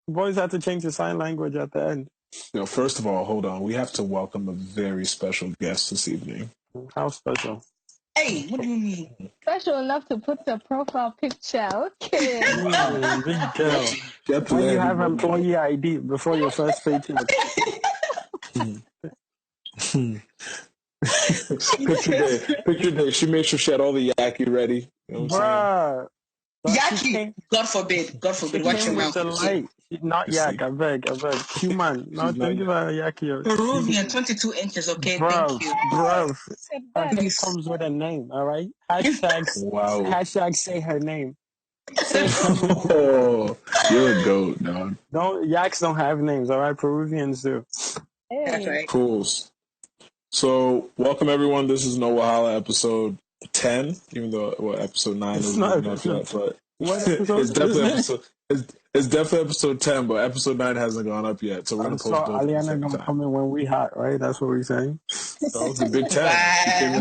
Boys had to change the sign language at the end. First of all, hold on. We have to welcome a very special guest this evening. How special? Hey, what do you mean? Special enough to put the profile picture. Okay. Big girl. Get to When let you have everybody know. employee ID before your first paycheck. Picture day. She made sure she had all the yaki ready. You know what I'm Bruh. Yaki. God forbid. God forbid. Watch your mouth. Light. Not yak, I beg. Human. No, think about yaki. Peruvian, 22 inches, okay? Bro, Thank you. bro. Her Yes. face comes with a name, all right? Hashtag say her name. Oh, you're a goat, dog. Yaks don't have names, all right? Peruvians do. That's right. Cool. So, welcome everyone. This is No Wahala episode 10, even though episode 9 is not yet, but it's definitely episode 10, but episode 9 hasn't gone up yet. So we're gonna post both. Aliana gonna come in when we hot, right? That's what we're saying. So the Big 10.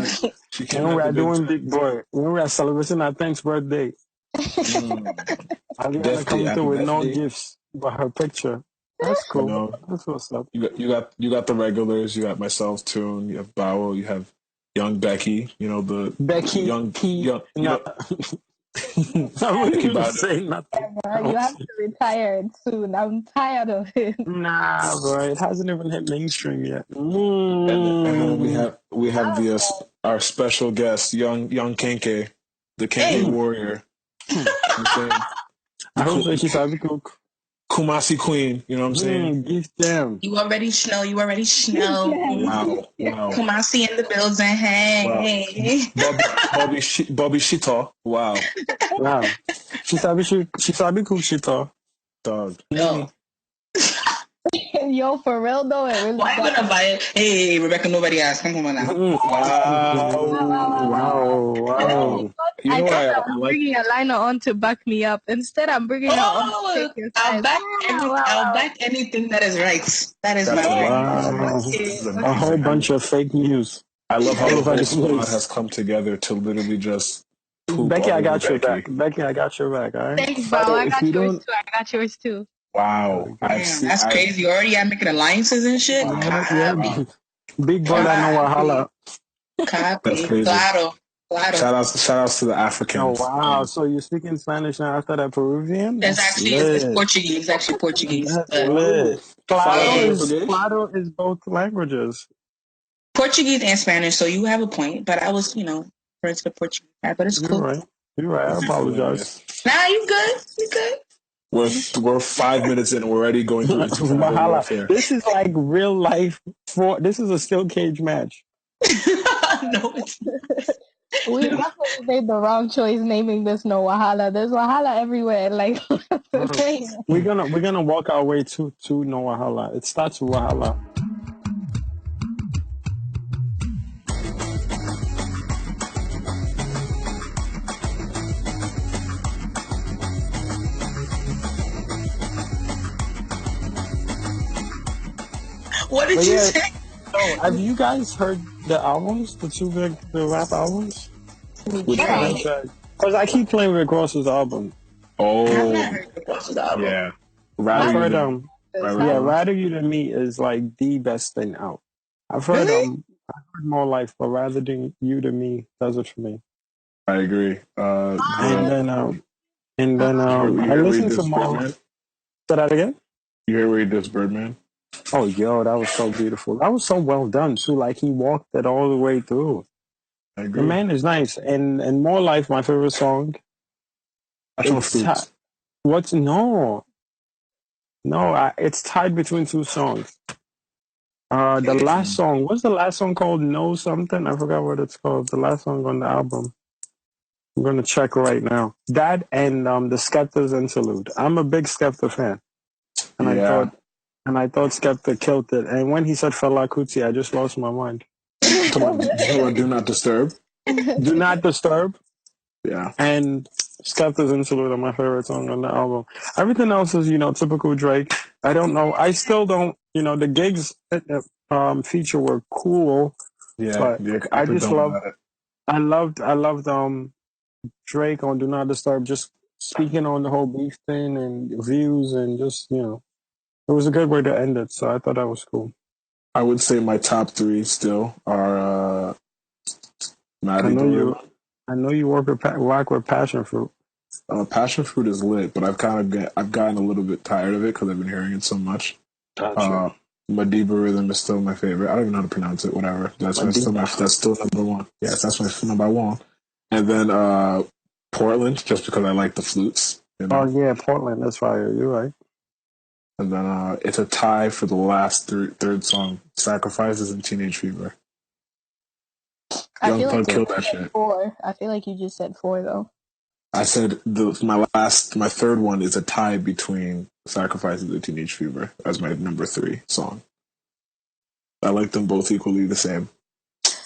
Wow. She came when we're doing 10. Big Boy. When we're celebrating our thanks birthday. Aliana coming through with no gifts, but her picture. That's cool. That's what's up. You got the regulars. You got myself, Toon. You have Bawo. You have young Becky. The Becky. young. I wouldn't even say nothing. You have to retire soon. I'm tired of it. Nah, bro. It hasn't even hit mainstream yet. And then we have our special guest, young Kenke, the Kenke warrior. I hope that she's happy cook. Kumasi Queen, you know what I'm saying? Give them. You already know. Wow. Kumasi in the building. Hey. Wow. Bobby Shita. Wow. She sabi cook shita. Dog. No. Yo, for real though, it really. Why gonna buy it? Hey, Rebecca, nobody asked. Come on now. Wow. You know I'm bringing Aliana on to back me up. Instead, I'm bringing her on to take your side. I'll back anything that is right. That is my A whole bunch of fake news. I love how the whole squad has come together to literally just. Becky, I got your back. Becky, I got your back. All right. Thanks, Bao. I got yours too. Wow. That's crazy. Already I'm making alliances and shit. Yeah. Big brother, no Wahala. Copy. That's crazy. Claro. Shout outs to the Africans. Oh wow! So you're speaking Spanish now after that Peruvian? It's Portuguese. It's actually Portuguese. Claro is both languages. Portuguese and Spanish. So you have a point, but I was, first the Portuguese side, but it's cool. You're right. I apologize. Nah, you good. We're 5 minutes in. We're already going through Wahala. This is like real life. This is a steel cage match. No, it's not. We definitely made the wrong choice naming this No Wahala. There's Wahala everywhere. Like we're gonna walk our way to No Wahala. It starts with Wahala. What did you say? So, have you guys heard the albums, the rap albums? Because I keep playing Rick Ross's album. Oh, I've not heard Rick Ross's album. Yeah. Rather You Than Me is like the best thing out. I've heard I've heard More Life, but Rather Than You Than Me does it for me. I agree. I listened to more. Say that again? You hear where he does Birdman? Oh, yo, that was so beautiful. That was so well done too. Like he walked it all the way through. I agree. The man is nice, and More Life, my favorite song. It's tied between two songs. The last song. What's the last song called? No something. I forgot what it's called. The last song on the album. I'm gonna check right now. That and the Skepta's interlude. I'm a big Skepta fan, and I thought Skepta killed it. And when he said Fela Kuti, I just lost my mind. Come on, Do Not Disturb. Do Not Disturb. Yeah. And Skepta's interlude are my favorite song on the album. Everything else is, typical Drake. I don't know. I still don't, the gigs feature were cool. Yeah. But I just loved Drake on Do Not Disturb. Just speaking on the whole beef thing and views and just, it was a good way to end it. So I thought that was cool. I would say my top three still are Maddie Dillon. I know you rock with passion fruit. Passion fruit is lit, but I've gotten a little bit tired of it because I've been hearing it so much. Gotcha. Madiba Rhythm is still my favorite. I don't even know how to pronounce it. Whatever. That's still number one. Yes, that's my number one. And then Portland, just because I like the flutes. Oh yeah, Portland. That's fire. You're right. And then it's a tie for the last third song, Sacrifices and Teenage Fever. Young Thug killed that shit. 4. I feel like you just said 4 though. I said my third one is a tie between Sacrifices and Teenage Fever as my number 3 song. I like them both equally the same.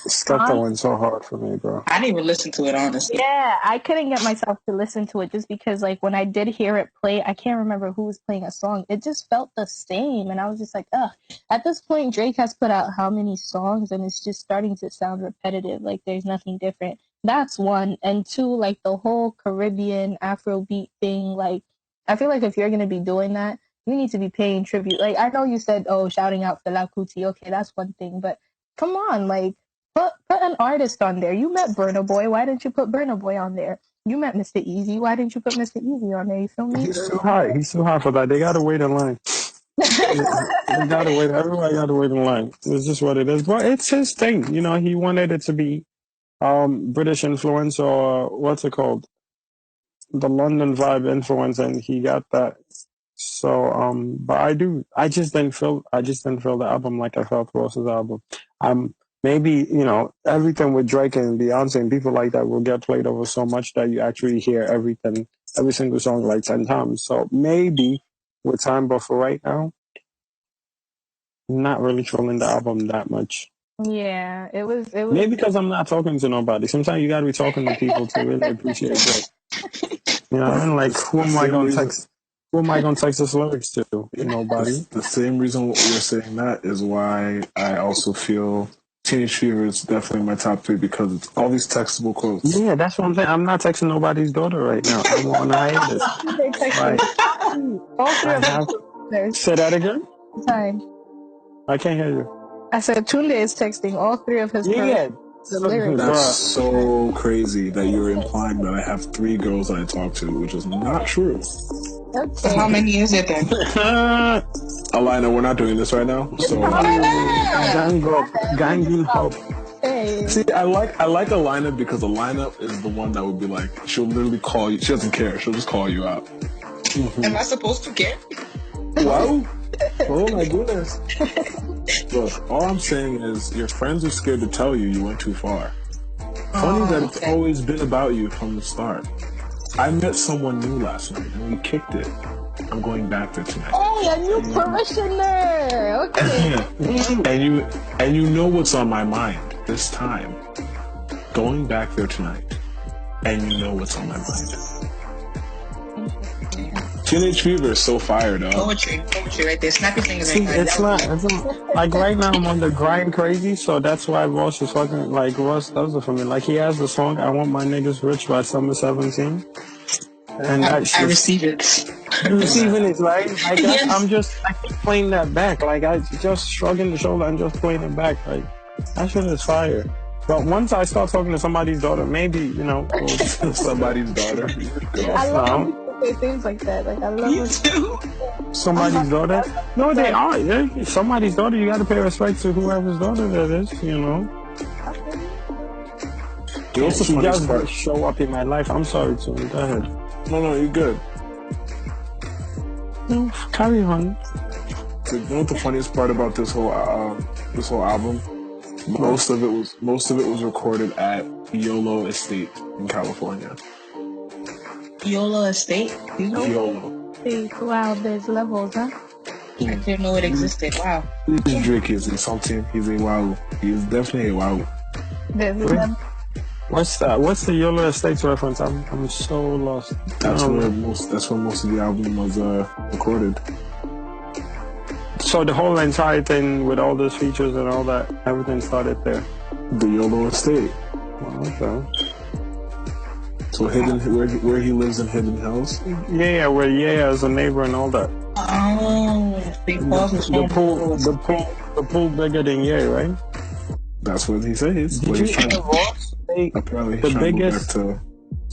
Skepta went so hard for me, bro. I didn't even listen to it, honestly. Yeah, I couldn't get myself to listen to it just because, like, when I did hear it play, I can't remember who was playing a song. It just felt the same, and I was just like, ugh. At this point, Drake has put out how many songs, and it's just starting to sound repetitive. Like, there's nothing different. That's one. And two, like, the whole Caribbean Afrobeat thing, like, I feel like if you're going to be doing that, you need to be paying tribute. Like, I know you said, shouting out Fela Kuti. Okay, that's one thing, but come on, like, Put an artist on there. You met Burna Boy. Why didn't you put Burna Boy on there? You met Mr. Easy. Why didn't you put Mr. Easy on there? You feel me? He's too high. He's too high for that. They gotta wait in line. They gotta wait. Everybody gotta wait in line. It's just what it is. But it's his thing. He wanted it to be British influence or what's it called? The London vibe influence, and he got that. So but I just didn't feel the album like I felt Ross's album. Maybe, everything with Drake and Beyonce and people like that will get played over so much that you actually hear every single song like 10 times. So maybe with time, but for right now, not really feeling the album that much. Yeah, it was. Maybe because I'm not talking to nobody. Sometimes you gotta be talking to people to really appreciate Drake. Like, who am I gonna text? Who am I going to text this lyrics to? Nobody. The same reason you're saying that is why I also feel Teenage Fever is definitely my top 3 because it's all these textable quotes. Yeah, that's what I'm saying. I'm not texting nobody's daughter right now. I'm on hiatus. Say that again? Time. I can't hear you. I said Tunde is texting all 3 of his friends. The lyrics. That's so crazy that you're implying that I have 3 girls that I talk to, which is not true. Okay. How many is it then? Aliana, we're not doing this right now. So gang up. Hey. See, I like Aliana because Aliana is the one that would be like, she'll literally call you. She doesn't care. She'll just call you out. Mm-hmm. Am I supposed to care? Wow. Oh my goodness. Look, all I'm saying is your friends are scared to tell you went too far. Funny that it's always been about you from the start. I met someone new last night and we kicked it. I'm going back there tonight. Oh, a new parishioner. Okay. and you know what's on my mind this time. Going back there tonight. And you know what's on my mind. Teenage Fever is so fired up. Poetry right there. Snap your fingers. It's not like right now I'm on the grind crazy, so that's why Ross is fucking like Ross does it for me. Like he has the song "I Want My Niggas Rich" by Summer 17, and I receive it. You receiving it, right? Like yes. I keep playing that back. Like I just shrugging the shoulder and just playing it back. Like that shit is fire. But once I start talking to somebody's daughter, maybe somebody's daughter. I love say things like that. Like I love you too. Somebody's daughter? No, they are. Yeah. Somebody's daughter. You got to pay respect to whoever's daughter that is. You also she just show up in my life. I'm sorry, Tony. Go ahead. No, you're good. No, carry on. So, you know what the funniest part about this whole album? Most of it was recorded at YOLO Estate in California. YOLO Estate? YOLO. Wow, there's levels, huh? I didn't know it existed. Wow. This Drake is something. He's a wow. He's definitely a wow. What's that? What's the YOLO Estates reference? I'm so lost. That's where most of the album was recorded. So the whole entire thing with all those features and all that, everything started there. The YOLO Estate. Okay. That's So where he lives in Hidden Hills? Yeah, where is a neighbor and all that. Oh, the pool bigger than Ye, right? That's what he says. Did you hear Ross? Apparently, The biggest. Did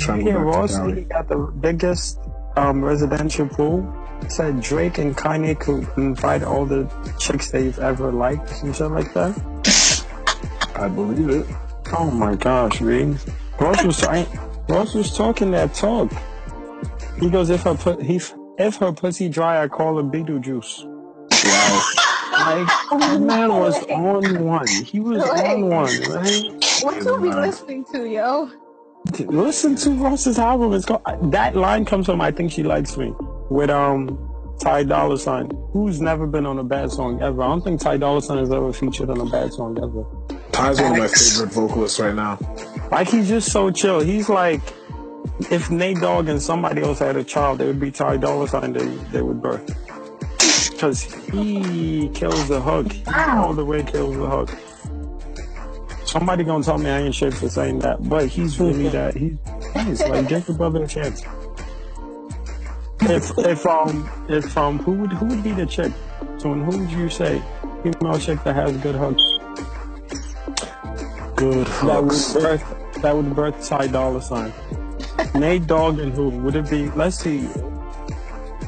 you hear Ross? He got the biggest residential pool. Said Drake and Kanye could invite all the chicks they've ever liked and shit like that. I believe it. Oh my gosh, man. Ross was talking that talk. He goes, if her pussy dry, I call her Beetlejuice. Wow. Like, the man was on one. He was on one, right? What you be listening to, yo? Listen to Ross's album. It's called, that line comes from I Think She Likes Me with Ty Dolla $ign, who's never been on a bad song ever. I don't think Ty Dolla $ign has ever featured on a bad song ever. Ty's one of my favorite vocalists right now. Like, he's just so chill. He's like, if Nate Dogg and somebody else had a child, it would be Ty Dolla $ign they would birth. Because he kills the hook. He all the way kills the hook. Somebody gonna tell me I ain't shit for saying that, but he's really that. He's nice. Like, give your brother a chance. If who would be the chick? So who would you say female chick that has good hooks? Good hooks. That would birth Ty Dolla $ign. Nate Dogg and who would it be? Let's see.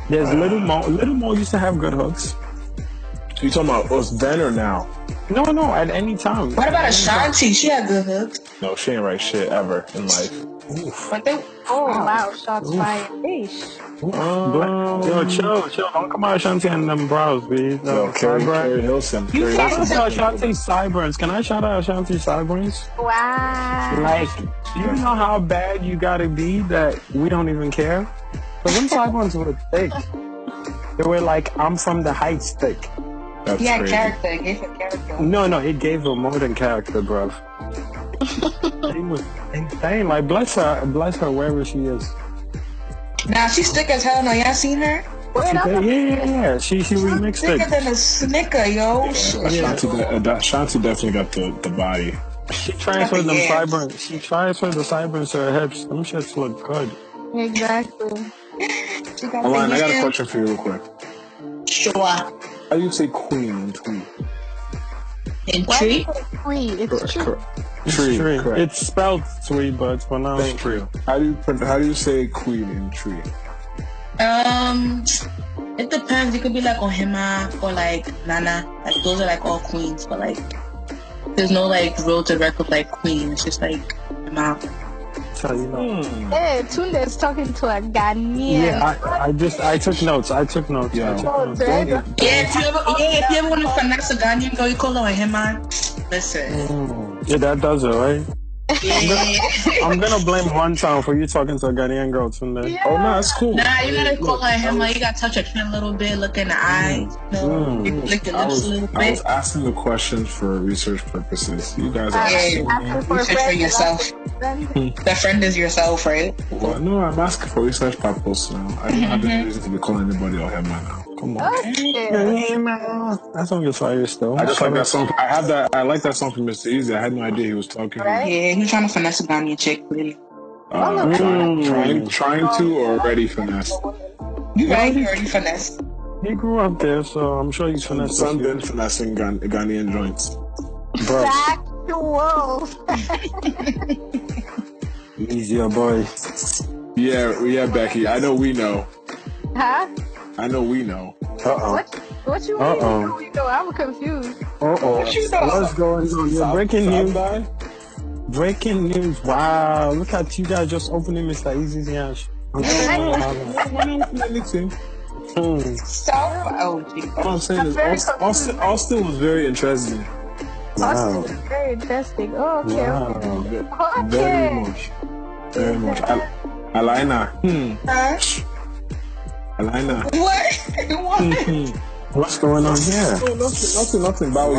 There's Little Mo. Little Mo used to have good hooks. You talking about us then or now? No, at any time. What about Ashanti? She had good hooks. No, she ain't write shit ever in life. Oof. But they, wow, shots fired. Ish. Yo, chill. Don't come out Ashanti and them brows, please. Carrie Hilson. Shout out to Ashanti sideburns. Can I shout out Ashanti sideburns? Wow. Like, do you know how bad you gotta be that we don't even care? But them sideburns were thick. They were like, I'm from the Heights thick. That's crazy. Character. It gave her character. No, it gave her more than character, bruv. She was insane. Like, bless her wherever she is. Nah, she's thick as hell. No, y'all seen her? Yeah. She remixed it. Thicker than a snicker, yo. Ashanti definitely got the body. She transferred them sideburns. She transferred the sideburns to her hips. Them shits look good. Exactly. Aliana, I got a question for you real quick. Sure. How do you say queen in tweet? In tree? Tree. It's tree. Tree. Correct. It's spelled tree, but it's pronounced tree. How do you say queen in tree? It depends. It could be like Ohima or like Nana. Like those are like all queens, but like there's no like real direct of like queen. It's just like Ohima. So, you know. Hey, Tunde is talking to a Ghanaian. Yeah, I took notes. Yeah. If you ever want to finesse a Ghanaian girl, you call her Ohima. Listen. Yeah, that does it, right? Yeah. I'm gonna blame one time for you talking to a Ghanaian girl Tunde. Yeah. Oh no, that's cool. Nah, you gotta call her him. You gotta touch her chin a little bit, look in the eyes, lick the lips a little bit. I was asking the questions for research purposes. You guys are research for yourself. The friend is yourself, right? Well, no, I'm asking for research purposes now. I don't have any reason to be calling anybody or him right now. Come on. That song is fire still. I just like that song. I like that song from Mr. Easy. I had no idea he was talking. Right? Yeah, he's trying to finesse a Ghanaian chick, really. Trying to or already finesse? You already finesse. He grew up there, so I'm sure he's finessed. Son been finessing Ghanaian joints. Bro. Factual. Easier boy. Yeah, Becky. I know we know. Huh? I know we know. What you mean? You know, I'm confused. What's going on? You're breaking news. Breaking news. Wow. Look at you guys just opening Mr. Easy's yash. All I'm saying is Austin was very interesting. Austin was very interesting. Oh, okay. Wow. Very much. Aliana. Aliana. What? What's going on here? Nothing. Bawo,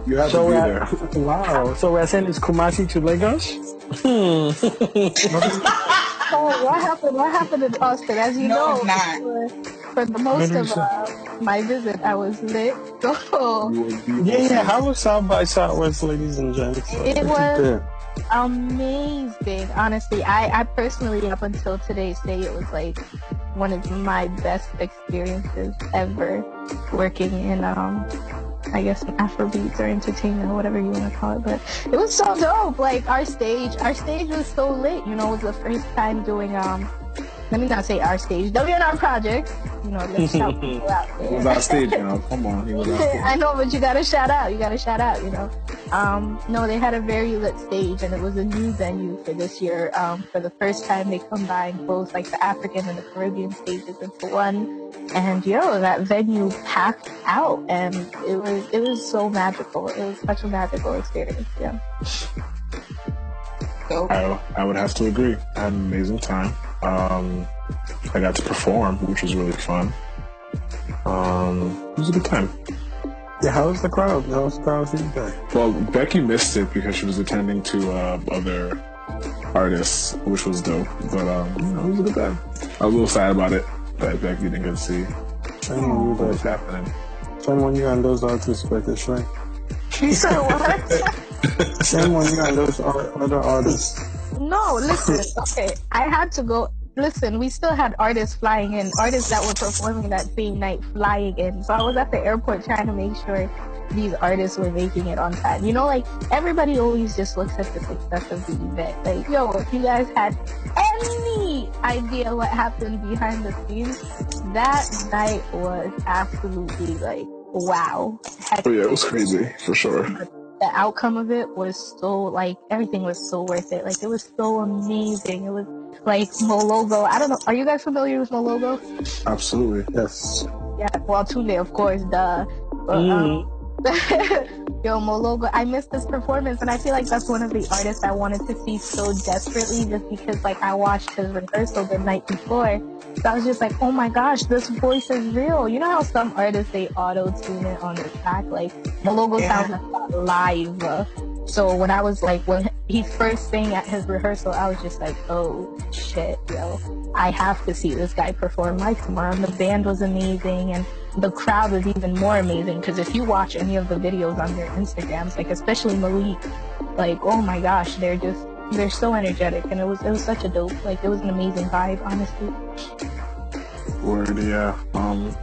you had to be there. Wow. So we're saying it's Kumasi to Lagos? What happened in Austin? As you know, for the most of my visit, I was lit. So yeah. How was South by Southwest, ladies and gents? It was amazing. Honestly, I personally, up until today's day, it was like one of my best experiences ever working in I guess Afrobeats or entertainment or whatever you want to call it. But it was so dope. Like our stage was so lit. You know, it was the first time doing let me not say our stage. WNR Project. You know, let's shout people out there. It was our stage, you know. Come on, he was our stage. I know, but you gotta shout out. You know. No, they had a very lit stage, and it was a new venue for this year. For the first time, they combined both like the African and the Caribbean stages into one. And that venue packed out, and it was so magical. It was such a magical experience. Yeah. I would have to agree. I had an amazing time. I got to perform, which was really fun. It was a good time. Yeah, how was the crowd? How was the crowd feedback? Well, Becky missed it because she was attending to other artists, which was dope. But it was a good time. I was a little sad about it that Becky didn't get to see what was happening. Shame on you and those artists, Becky. Shame. You said what? Shame on you and those other artists. No, listen. Okay, I had to go. Listen, we still had artists flying in, artists that were performing that same night flying in. So I was at the airport trying to make sure these artists were making it on time. You know, like, everybody always just looks at the success of the event. Like, yo, if you guys had any idea what happened behind the scenes, that night was absolutely, like, wow. Oh yeah, it was crazy, for sure. The outcome of it was so, like, everything was so worth it. Like, it was so amazing. It was like Mologo. I don't know. Are you guys familiar with Mologo? Absolutely. Yes. Yeah. Well, Tunde, of course. Duh. But, yo, Mologo. I missed this performance, and I feel like that's one of the artists I wanted to see so desperately, just because, like, I watched his rehearsal the night before. So I was just like, oh my gosh, this voice is real. You know how some artists, they auto-tune it on the track? Like, Mologo sounds like that live. So when I was like, when he first sang at his rehearsal, I was just like, oh shit, yo, I have to see this guy perform live tomorrow. And the band was amazing, and the crowd was even more amazing, because if you watch any of the videos on their Instagrams, like especially Malik, like, oh my gosh, they're so energetic, and it was such a dope, like, it was an amazing vibe, honestly. Word, yeah.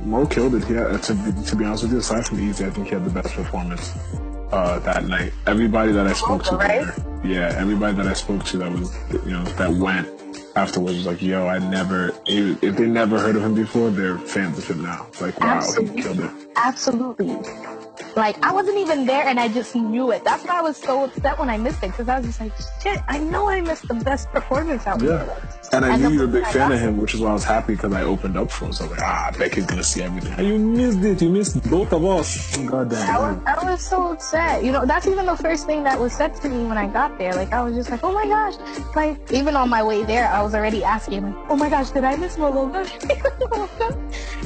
Mo killed it. He had, to be honest with you, aside from Easy, I think he had the best performance that night. Everybody that I spoke to everybody that I spoke to that was, that went afterwards was like, yo, if they never heard of him before, they're fans of him now. It's like, wow, Absolutely. he killed it. Absolutely. Like, I wasn't even there, and I just knew it. That's why I was so upset when I missed it, because I was just like, shit, I know I missed the best performance out there. And I knew you were a big fan of him, which is why I was happy, because I opened up for him. So I was like, Becky's gonna see everything. You missed it. You missed both of us. God damn. I was so upset. That's even the first thing that was said to me when I got there. Like, I was just like, oh my gosh. Like, even on my way there, I was already asking, like, oh my gosh, did I miss Mologo?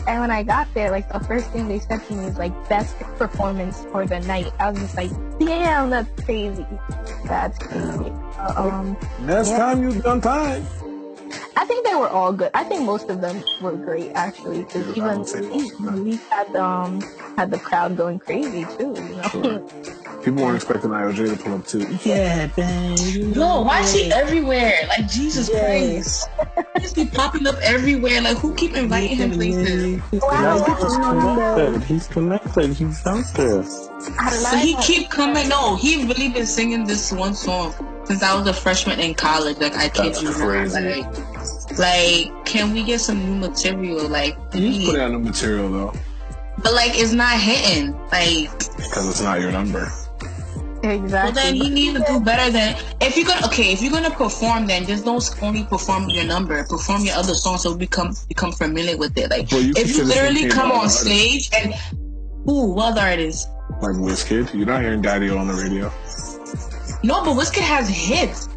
And when I got there, like, the first thing they said to me is, like, best performance for the night. I was just like, damn, that's crazy. That's crazy. Next time you've done time. I think they were all good. I think most of them were great, actually, because even we had the crowd going crazy too. Sure. People weren't expecting IOJ to pull up too. Yeah, baby. No, why is he everywhere? Like, Jesus Christ. He just be popping up everywhere. Like, who keep inviting him places? He's connected. He's out there. So he keep coming. No, he really been singing this one song since I was a freshman in college. Like, I kid you not. Like, can we get some new material? Like, he's putting out new material though. But like, it's not hitting. Like, because it's not your number. Exactly. Well, then he needs to do better than if you're gonna perform, then just don't only perform your number. Perform your other songs so become familiar with it. Like, if you literally come on stage and what artists? Like Wizkid, you're not hearing Daddy-O on the radio. No, but Wizkid has hits.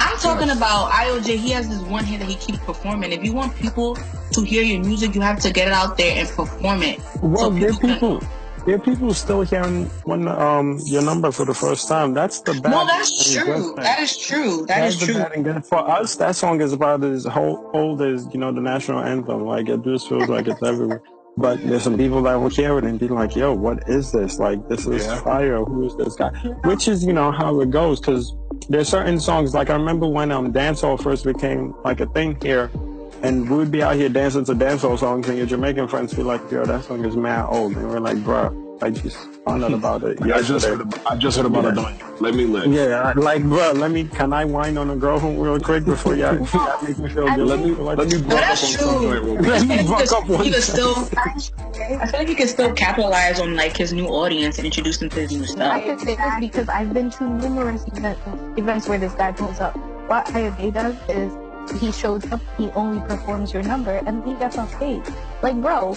I'm talking about IOJ. He has this one hit that he keeps performing. If you want people to hear your music, you have to get it out there and perform it. Well, there are people still hearing your number for the first time. That's the bad. No, that's true. That is true. That's true. Bad and good. For us, that song is about as old as the national anthem. Like, it just feels like it's everywhere. But there's some people that will hear it and be like, yo, what is this? Like, this is fire. Who is this guy? Which is, how it goes. Because there's certain songs, like I remember when dancehall first became like a thing here, and we'd be out here dancing to dancehall songs, and your Jamaican friends be like, yo, that song is mad old. And we're like, bruh, I just found out about it yesterday. I just heard about it. Let me live. Yeah, like, bruh, can I whine on a girl real quick before y'all make me feel good? Let me buck up one song. I feel like he could still capitalize on like his new audience and introduce them to his new stuff. I could say this because I've been to numerous events where this guy pulls up. What IFA does is he shows up, he only performs your number, and he gets off stage. Like, bro,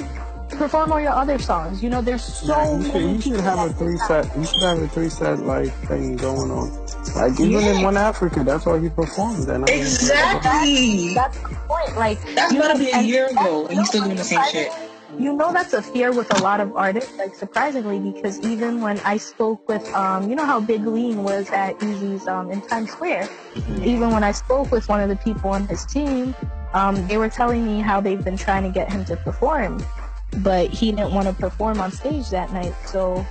perform all your other songs. You know, there's so many. You should have a 3-set. You should have a 3-set like thing going on. Like even in One Africa, that's all he performed. And exactly. That's the point. Like that's about to be a year ago, and he's still doing the same shit. You know, that's a fear with a lot of artists, like surprisingly, because even when I spoke with, you know how Big Lean was at Easy's in Times Square, even when I spoke with one of the people on his team, they were telling me how they've been trying to get him to perform, but he didn't want to perform on stage that night. So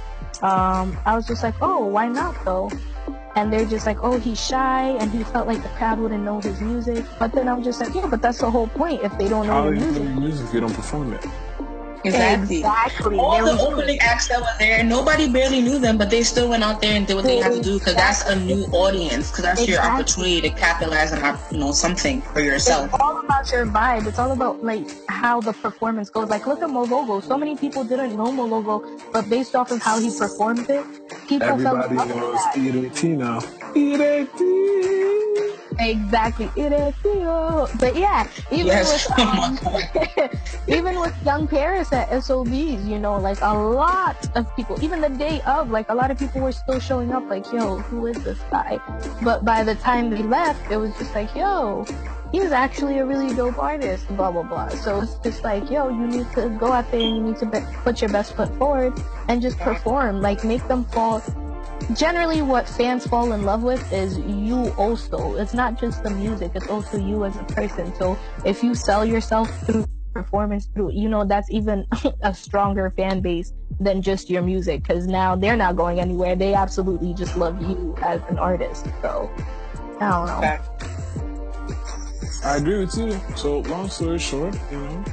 I was just like, oh, why not though? And they're just like, oh, he's shy, and he felt like the crowd wouldn't know his music. But then I'm just like, yeah, but that's the whole point. If they don't know your music, if you don't perform it. Exactly. All the opening acts that were there, nobody barely knew them, but they still went out there and did what they had to do because that's a new audience. Because that's your opportunity to capitalize on something for yourself. It's all about your vibe. It's all about like how the performance goes. Like look at Mologo. So many people didn't know Mologo, but based off of how he performed it, people everybody knows Ireti now. Exactly. But yeah, even with Young Paris at SOBs, you know, like a lot of people, even the day of, like a lot of people were still showing up like, yo, who is this guy? But by the time they left, it was just like, yo, he's actually a really dope artist, blah, blah, blah. So it's just like, yo, you need to go out there and you need to put your best foot forward and just perform, like make them fall. Generally what fans fall in love with is you also. It's not just the music, it's also you as a person. So if you sell yourself through performance, through, you know, that's even a stronger fan base than just your music, because now they're not going anywhere. They absolutely just love you as an artist. So I don't know. I agree with you. So long story short, you know,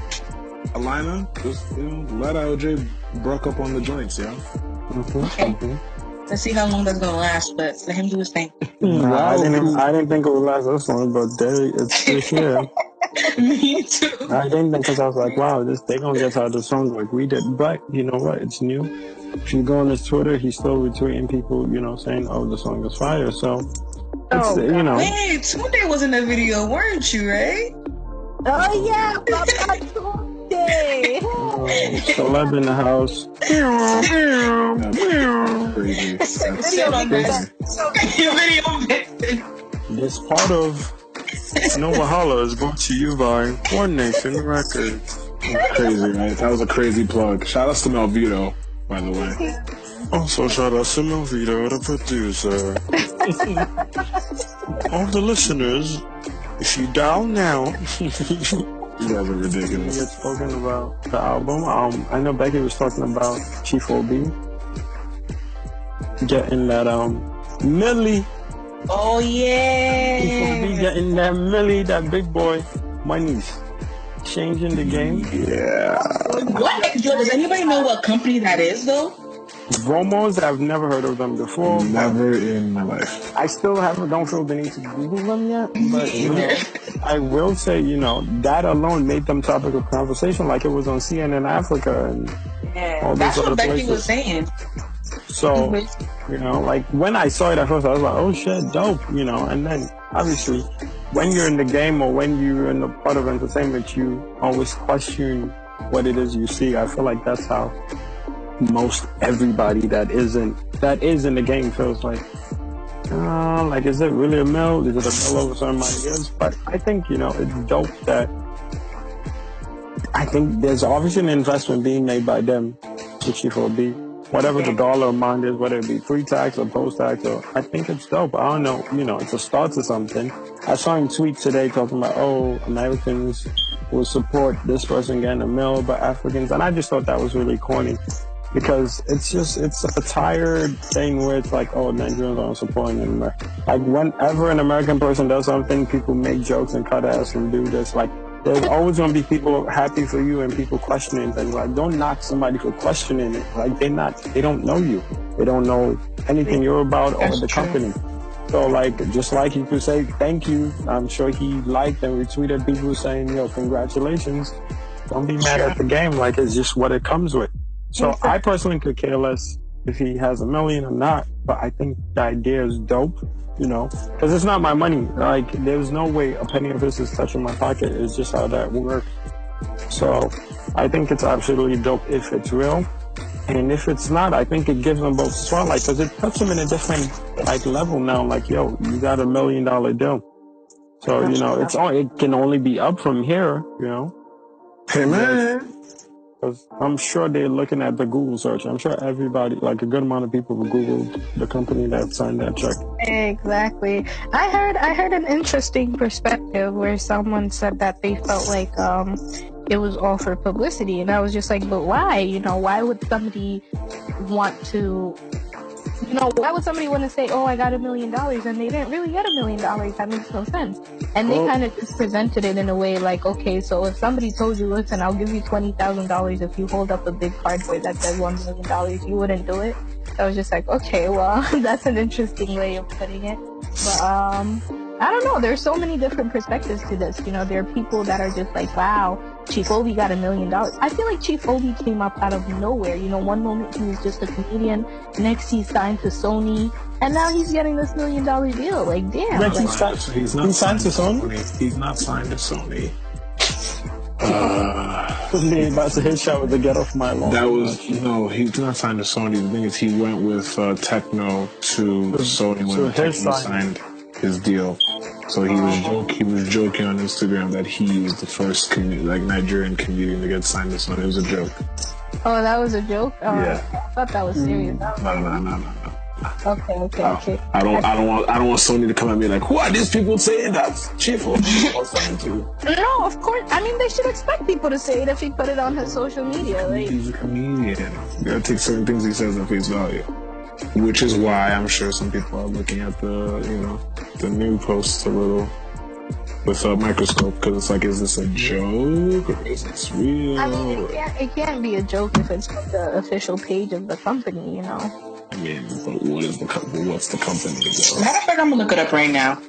Aliana just, you know, let LJ broke up on the joints, yeah. Let's see how long that's gonna last, but let him do his thing. I didn't think it would last this long, but it's this year. Me too. I didn't think, because I was like, wow, they gonna get tired of the song like we did. But you know what? It's new. If you go on his Twitter, he's still retweeting people, you know, saying, oh, the song is fire. So it's, you know. Wait, Tunde was in the video, weren't you, right? Oh yeah, Papa Tunde. Celeb in the house. This part of No Wahala is brought to you by One Nation Records. Crazy, right? That was a crazy plug. Shout out to Melvito, by the way. Also, shout out to Melvito, the producer. All the listeners, if you dial now. You guys are ridiculous. We had spoken about the album. I know Becky was talking about Chief O.B. getting that Millie. Oh yeah. Chief O.B. getting that Millie, that big boy monies. Changing the game. Yeah. What? Does anybody know what company that is though? Bromos, I've never heard of them before. Never in my life. I still don't feel the need to Google them yet, but you know, I will say, you know, that alone made them topic of conversation, like it was on CNN Africa and all those that's other what Becky places. was saying. So, you know, like when I saw it at first, I was like, oh shit, dope, you know, and then obviously when you're in the game or when you're in a part of entertainment, you always question what it is you see. I feel like that's how most everybody that is in the game feels like is it really a mill? Is it a mill over somebody else? But I think, you know, it's dope that I think there's obviously an investment being made by them to Chief O.B. Whatever the dollar amount is, whether it be pre-tax or post-tax, or I think it's dope. I don't know, you know, it's a start to something. I saw him tweet today talking about, oh, Americans will support this person getting a mill, but Africans, and I just thought that was really corny. because it's a tired thing where it's like, oh, Nigerians aren't supporting America. Like whenever an American person does something, people make jokes and cut ass and do this. Like there's always gonna be people happy for you and people questioning things. Like don't knock somebody for questioning it. Like they don't know you. They don't know anything you're about or the company. So like just like you could say thank you, I'm sure he liked and retweeted people saying, yo, congratulations. Don't be mad at the game. Like it's just what it comes with. So I personally could care less if he has $1 million or not, but I think the idea is dope, you know, because it's not my money. Like there's no way a penny of this is touching my pocket. It's just how that works. So I think it's absolutely dope if it's real, and if it's not, I think it gives them both spotlight because it puts them in a different like level now. Like yo, you got $1 million deal, so you know it can only be up from here, you know. Hey man. Because I'm sure they're looking at the Google search. I'm sure everybody, like a good amount of people, will Google the company that signed that check. Exactly. I heard an interesting perspective where someone said that they felt like it was all for publicity, and I was just like, but why? You know, why would somebody want to? You know, why would somebody want to say, oh, I got $1 million and they didn't really get $1 million? That makes no sense. And they kind of just presented it in a way like, okay, so if somebody told you, listen, I'll give you $20,000 if you hold up a big cardboard that says $1 million, you wouldn't do it. So I was just like, okay, well, that's an interesting way of putting it. But I don't know. There's so many different perspectives to this. You know, there are people that are just like, wow, Chief Obi got $1 million. I feel like Chief Obi came up out of nowhere. You know, one moment he was just a comedian, next he signed to Sony, and now he's getting this $1 million deal. Like, damn. Like, he's not signed to Sony. He's not signed to Sony. He about to hit shot with the get off my lawn. That was no, he's not signed to Sony. The thing is, he went with Techno to Sony when Techno signed his deal. So he was joking on Instagram that he was the first Nigerian comedian to get signed to Sony. It was a joke. Oh, that was a joke? Yeah. I thought that was serious. No. Okay. I don't want Sony to come at me like, who are these people saying that Chief Obi was signed to? No, of course. I mean, they should expect people to say it if he put it on his social media. Like, he's a comedian. You gotta take certain things he says at face value. Which is why I'm sure some people are looking at the new posts a little with a microscope, because it's like, is this a joke or is this real? I mean, it can't be a joke if it's the official page of the company, you know. I mean, but what's the company? Though? Matter of fact, I'm gonna look it up right now.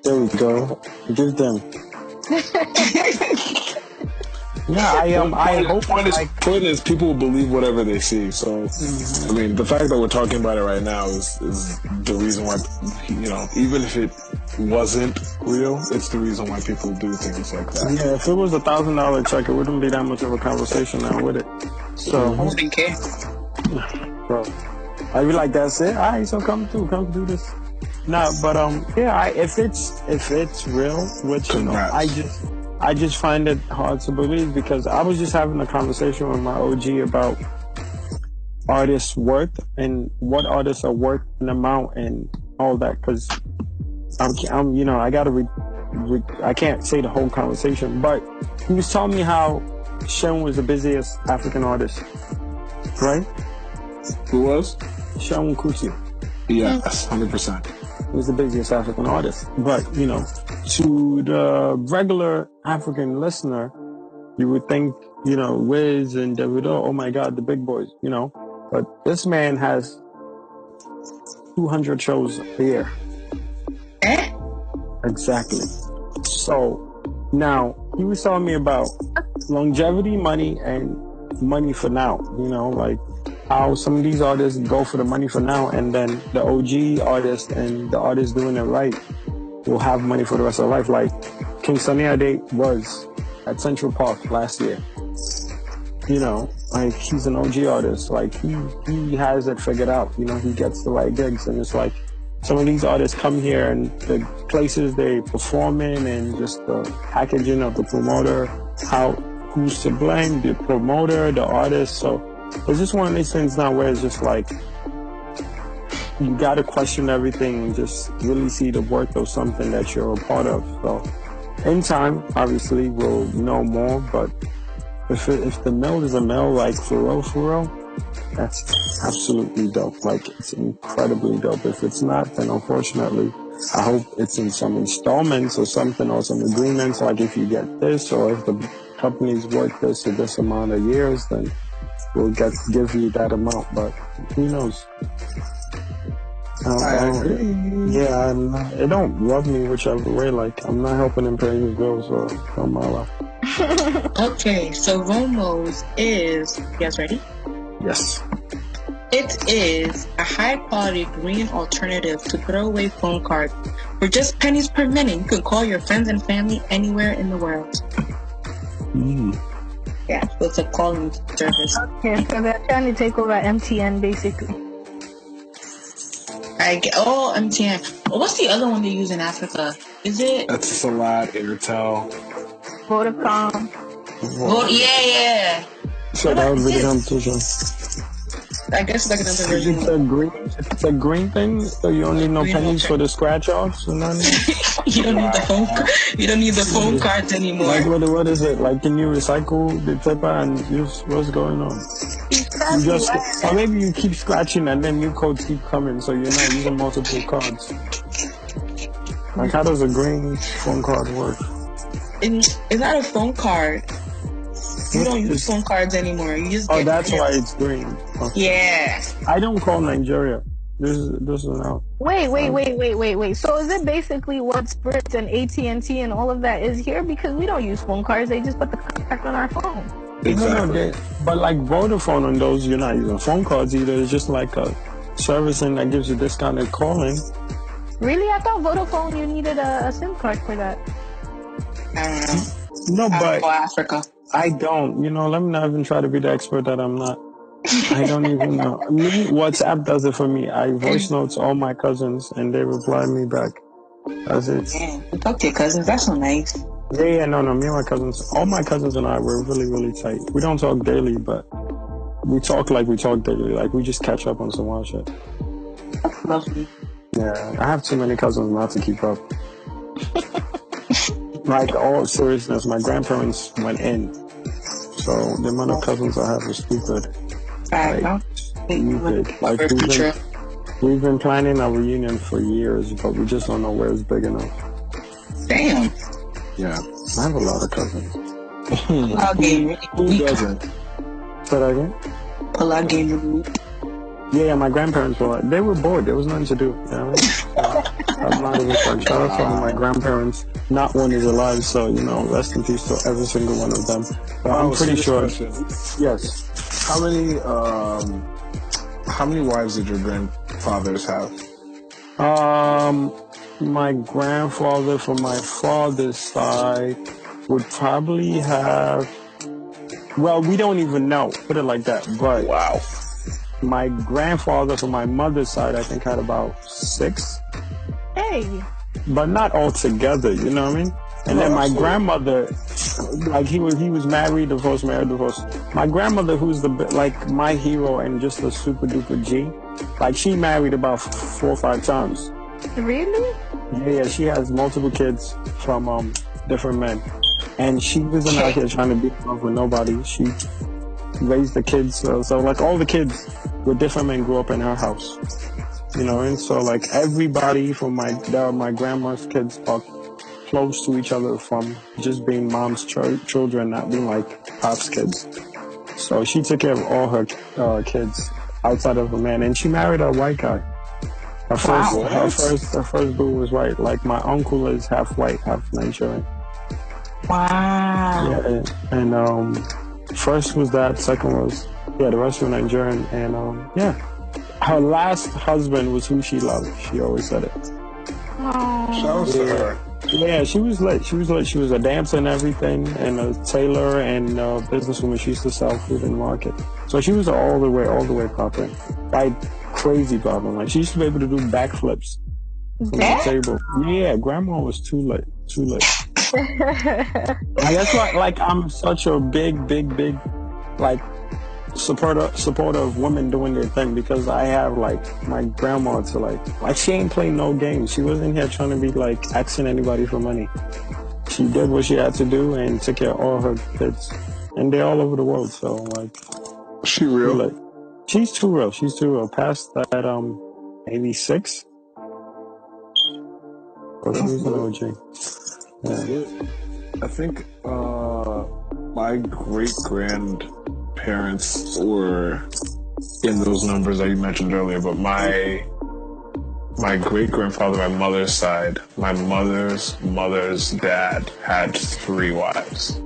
There we go. Give them. Yeah, I hope. Point is, people will believe whatever they see. So, I mean, the fact that we're talking about it right now is the reason why, even if it wasn't real, it's the reason why people do things like that. Yeah, if it was $1,000 check, it wouldn't be that much of a conversation now, would it? So, I wouldn't care. Bro, I'd be like, that's it. All right, so come do this. No, but if it's real, which I just find it hard to believe, because I was just having a conversation with my OG about artists' worth and what artists are worth an amount and all that. Because I'm I can't say the whole conversation, but he was telling me how Sean was the busiest African artist, right? Who was? Sean Kuti. Yes, 100%. He was the busiest African artist. But, to the regular African listener, you would think, Wiz and Davido, oh my God, the big boys, But this man has 200 shows a year. Exactly. So, now, he was telling me about longevity, money, and money for now, how some of these artists go for the money for now, and then the OG artist and the artist doing it right will have money for the rest of their life. Like King Sunny Ade was at Central Park last year. He's an OG artist. Like he has it figured out. He gets the right gigs, and it's like some of these artists come here and the places they perform in, and just the packaging of the promoter, who's to blame, the promoter, the artist. So it's just one of these things now where it's just like you got to question everything and just really see the worth of something that you're a part of. So in time, obviously, we'll know more. But if the mill is a mill, like for real, that's absolutely dope. Like, it's incredibly dope. If it's not, then unfortunately, I hope it's in some installments or something, or some agreements. Like, if you get this, or if the company's worth this or this amount of years, then we'll give you that amount. But who knows? I agree. Yeah, it don't rub me whichever way. Like, I'm not helping him pay his bills or from my life. Okay, so Romo's is, you guys ready? Yes. It is a high-quality green alternative to throwaway phone cards. For just pennies per minute, you can call your friends and family anywhere in the world. Yeah, so it's a calling service. Okay, so they're trying to take over MTN, basically. MTN. What's the other one they use in Africa? Is it? That's a lot. Airtel. Vodacom. Yeah. So that would be the competition. I guess like another version. It's a green thing, so you don't need no pennies for the scratch offs and nothing. You don't need the phone. You don't need the phone cards anymore. Like what is it? Like, can you recycle the paper and use what's going on? Or maybe you keep scratching and then new codes keep coming, so you're not using multiple cards. Like, how does a green phone card work? It's not a phone card. You don't use phone cards anymore. You just get that's why it's green. Okay. Yeah. I don't call Nigeria. This is out. Wait. So is it basically what Sprint and AT&T and all of that is here? Because we don't use phone cards. They just put the contact on our phone. Exactly. But like Vodafone on those, you're not using phone cards either. It's just like a servicing that gives you discounted calling. Really? I thought Vodafone, you needed a SIM card for that. I don't know. No, but Africa. I don't. Let me not even try to be the expert that I'm not. I don't even know. Me, WhatsApp does it for me. I voice notes all my cousins, and they reply me back. That's it. Man, you talk to your cousins. That's so nice. Yeah, no. Me and my cousins, all my cousins and I, we're really, really tight. We don't talk daily, but we talk like we talk daily. Like, we just catch up on some wild shit. That's lovely. Yeah, I have too many cousins not to keep up. Like, all seriousness, my grandparents went in. So the amount of cousins I have is stupid. We've been planning a reunion for years, but we just don't know where it's big enough. Damn. Yeah, I have a lot of cousins. Who doesn't? Say that again? Pull-out game of the week. Yeah, my grandparents they were bored. There was nothing to do. You know what I mean? I'm not even fun. Shout out to all my grandparents. Not one is alive, so rest in peace to every single one of them. But I'm pretty sure. Yes. How many wives did your grandfathers have? My grandfather from my father's side would probably have. Well, we don't even know. Put it like that. But wow. My grandfather from my mother's side, I think, had about 6. Hey. But not all together, you know what I mean? And then my grandmother, like, he was married, divorced. My grandmother, who's my hero and just a super duper G, like, she married about 4 or 5 times. Really? Yeah, she has multiple kids from different men. And she wasn't out here trying to be in love with nobody. She raised the kids, so like all the kids with different men grew up in her house. And so like everybody from my grandma's kids are close to each other from just being mom's children, not being like pop's kids. So she took care of all her kids outside of a man, and she married a white guy. Her first boo was white. Like, my uncle is half white, half Nigerian. Wow. Yeah, and first was that, second was the rest were Nigerian, and her last husband was who she loved. She always said it. Shout out to her. Yeah, she was lit. She was a dancer and everything, and a tailor and a businesswoman. She used to sell food in the market. So she was all the way popping. Like, crazy popping. Like, she used to be able to do backflips from the table. Yeah, grandma was too lit. That's why, like, I'm such a big, like, supporter of women doing their thing, because I have, like, my grandma to, like, she ain't playing no games. She wasn't here trying to be, like, asking anybody for money. She did what she had to do and took care of all her kids. And they're all over the world, so, like... She real? She's too real. She's too real. Past that, 86. So she's an OG. Yeah. I think my great-grandparents were in those numbers that you mentioned earlier, but my great-grandfather, my mother's side, my mother's dad had 3 wives.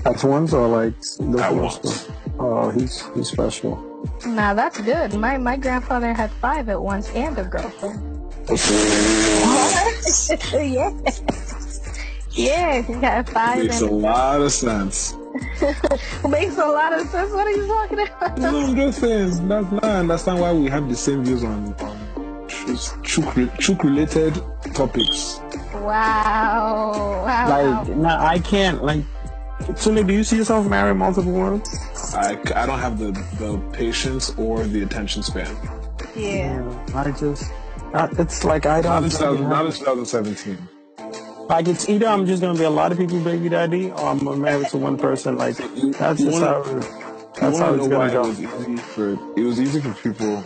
At once or like at once? Oh, he's special. Nah, that's good. My grandfather had 5 at once and a girlfriend. Yeah. Yeah, he got 5. Makes a lot of sense. Makes a lot of sense. What are you talking about? No, I'm just saying. I understand why we have the same views on chook-related topics. Wow. Like, nah, I can't. Like, Tune, do you see yourself marrying multiple women? I don't have the patience or the attention span. Yeah. It's like I don't. Not in 2017. Like, it's either I'm just gonna be a lot of people's baby daddy, or I'm gonna marry to one person. Like, that's just how it's gonna go. It was easy for people.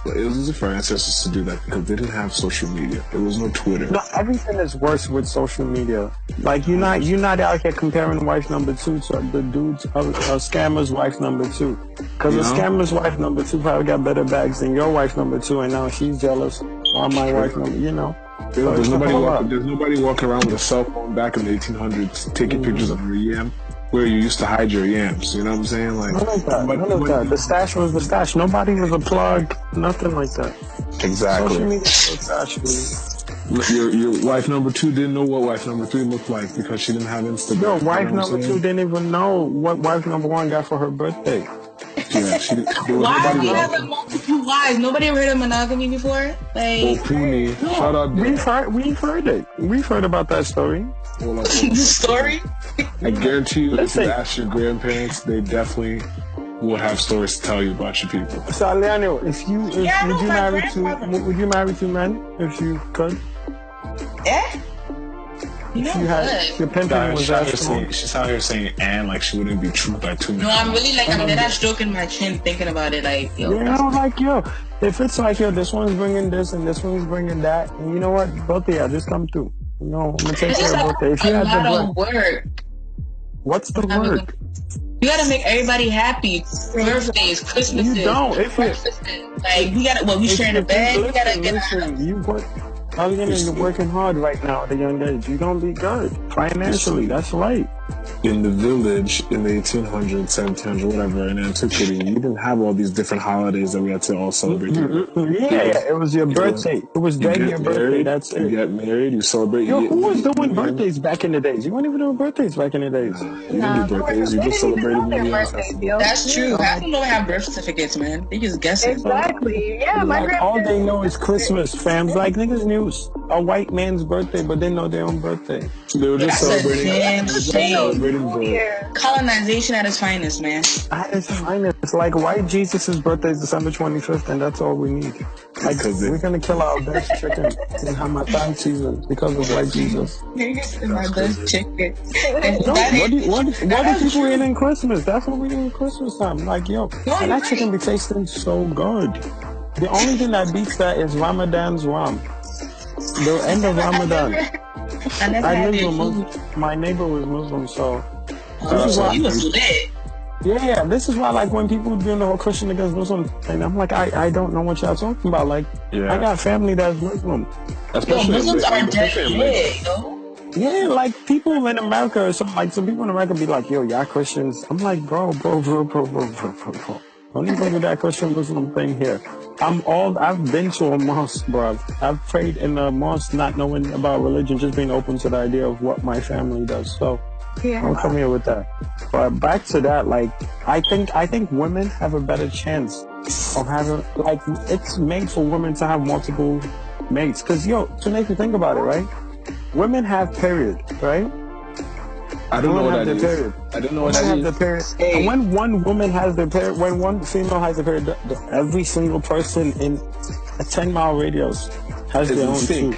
It was easy for our ancestors to do that because they didn't have social media. There was no Twitter. No, everything is worse with social media. Like, you're not out here comparing wife number 2 to the dude's scammer's wife number 2. Because the scammer's wife number 2 probably got better bags than your wife number 2, and now she's jealous on my wife number. So there's nobody walking around with a cell phone back in the 1800s taking pictures of your yam where you used to hide your yams. You know what I'm saying? Like, none of that. The stash was the stash. Nobody was a plug. Nothing like that. Exactly. Social media was actually. Your wife number 2 didn't know what wife number 3 looked like because she didn't have Instagram. No, wife number 2 didn't even know what wife number 1 got for her birthday. Yeah, why are you having multiple wives? Nobody ever heard of monogamy before? Like, Puni, shut up. We've heard it. We've heard about that story. The story? I guarantee you, if you ask your grandparents, they definitely will have stories to tell you about your people. So, Aliana, would you marry 2 men if you could? Yeah. Your pimping was she's out here saying and like she wouldn't be true by 2 men. No, I'm really like, I'm dead stroking my chin thinking about it. Like, if it's like, this one's bringing this and this one's bringing that, and you know what? Both of y'all just come through. I'm gonna take care of both of you. If you have the work. What's the work? You gotta make everybody happy. Birthdays, Christmases. You don't. We sharing a bed. You gotta get. You work. You're working hard right now at a young age. You're gonna be good financially. That's right. In the village in the 1800s, 1700s, whatever, in antiquity, you didn't have all these different holidays that we had to all celebrate. Yeah, it was your birthday. It was your birthday. That's it. You get married, you celebrate. Who was doing birthdays back in the days? You weren't even doing birthdays back in the days. You didn't do birthdays. You just celebrated birthdays. That's true. Half of them don't have birth certificates, man. They just guessing. Exactly. Yeah, all they know is Christmas, fam. Like, niggas knew a white man's birthday, but they know their own birthday. They were just celebrating. Colonization at its finest, man. At its finest. Like, white Jesus' birthday is December 25th, and that's all we need. Like, we're gonna kill our best chicken in Hamatan season because of white Jesus. My best chicken. What do people eat in Christmas? That's what we do in Christmas time. Like, and that chicken be tasting so good. The only thing that beats that is Ramadan's Ram. The end of Ramadan. My neighbor was Muslim, so he was lit. Yeah, this is why, like, when people doing the whole Christian against Muslim, and I'm like, I don't know what y'all talking about. Like, I got family that's Muslim. Muslims are dead lit, Yeah, like, people in America, some people in America be like, y'all Christians. I'm like, bro. Don't even do that Christian Muslim thing here. I've been to a mosque, bro. I've prayed in a mosque not knowing about religion, just being open to the idea of what my family does. So don't come here with that. But back to that, like, I think women have a better chance of having, like, it's made for women to have multiple mates. Cause to make you think about it, right? Women have period, right? I don't know what that is. I don't know what that is. And when one woman has their period, when one female has their period, every single person in a 10-mile radius has their own too.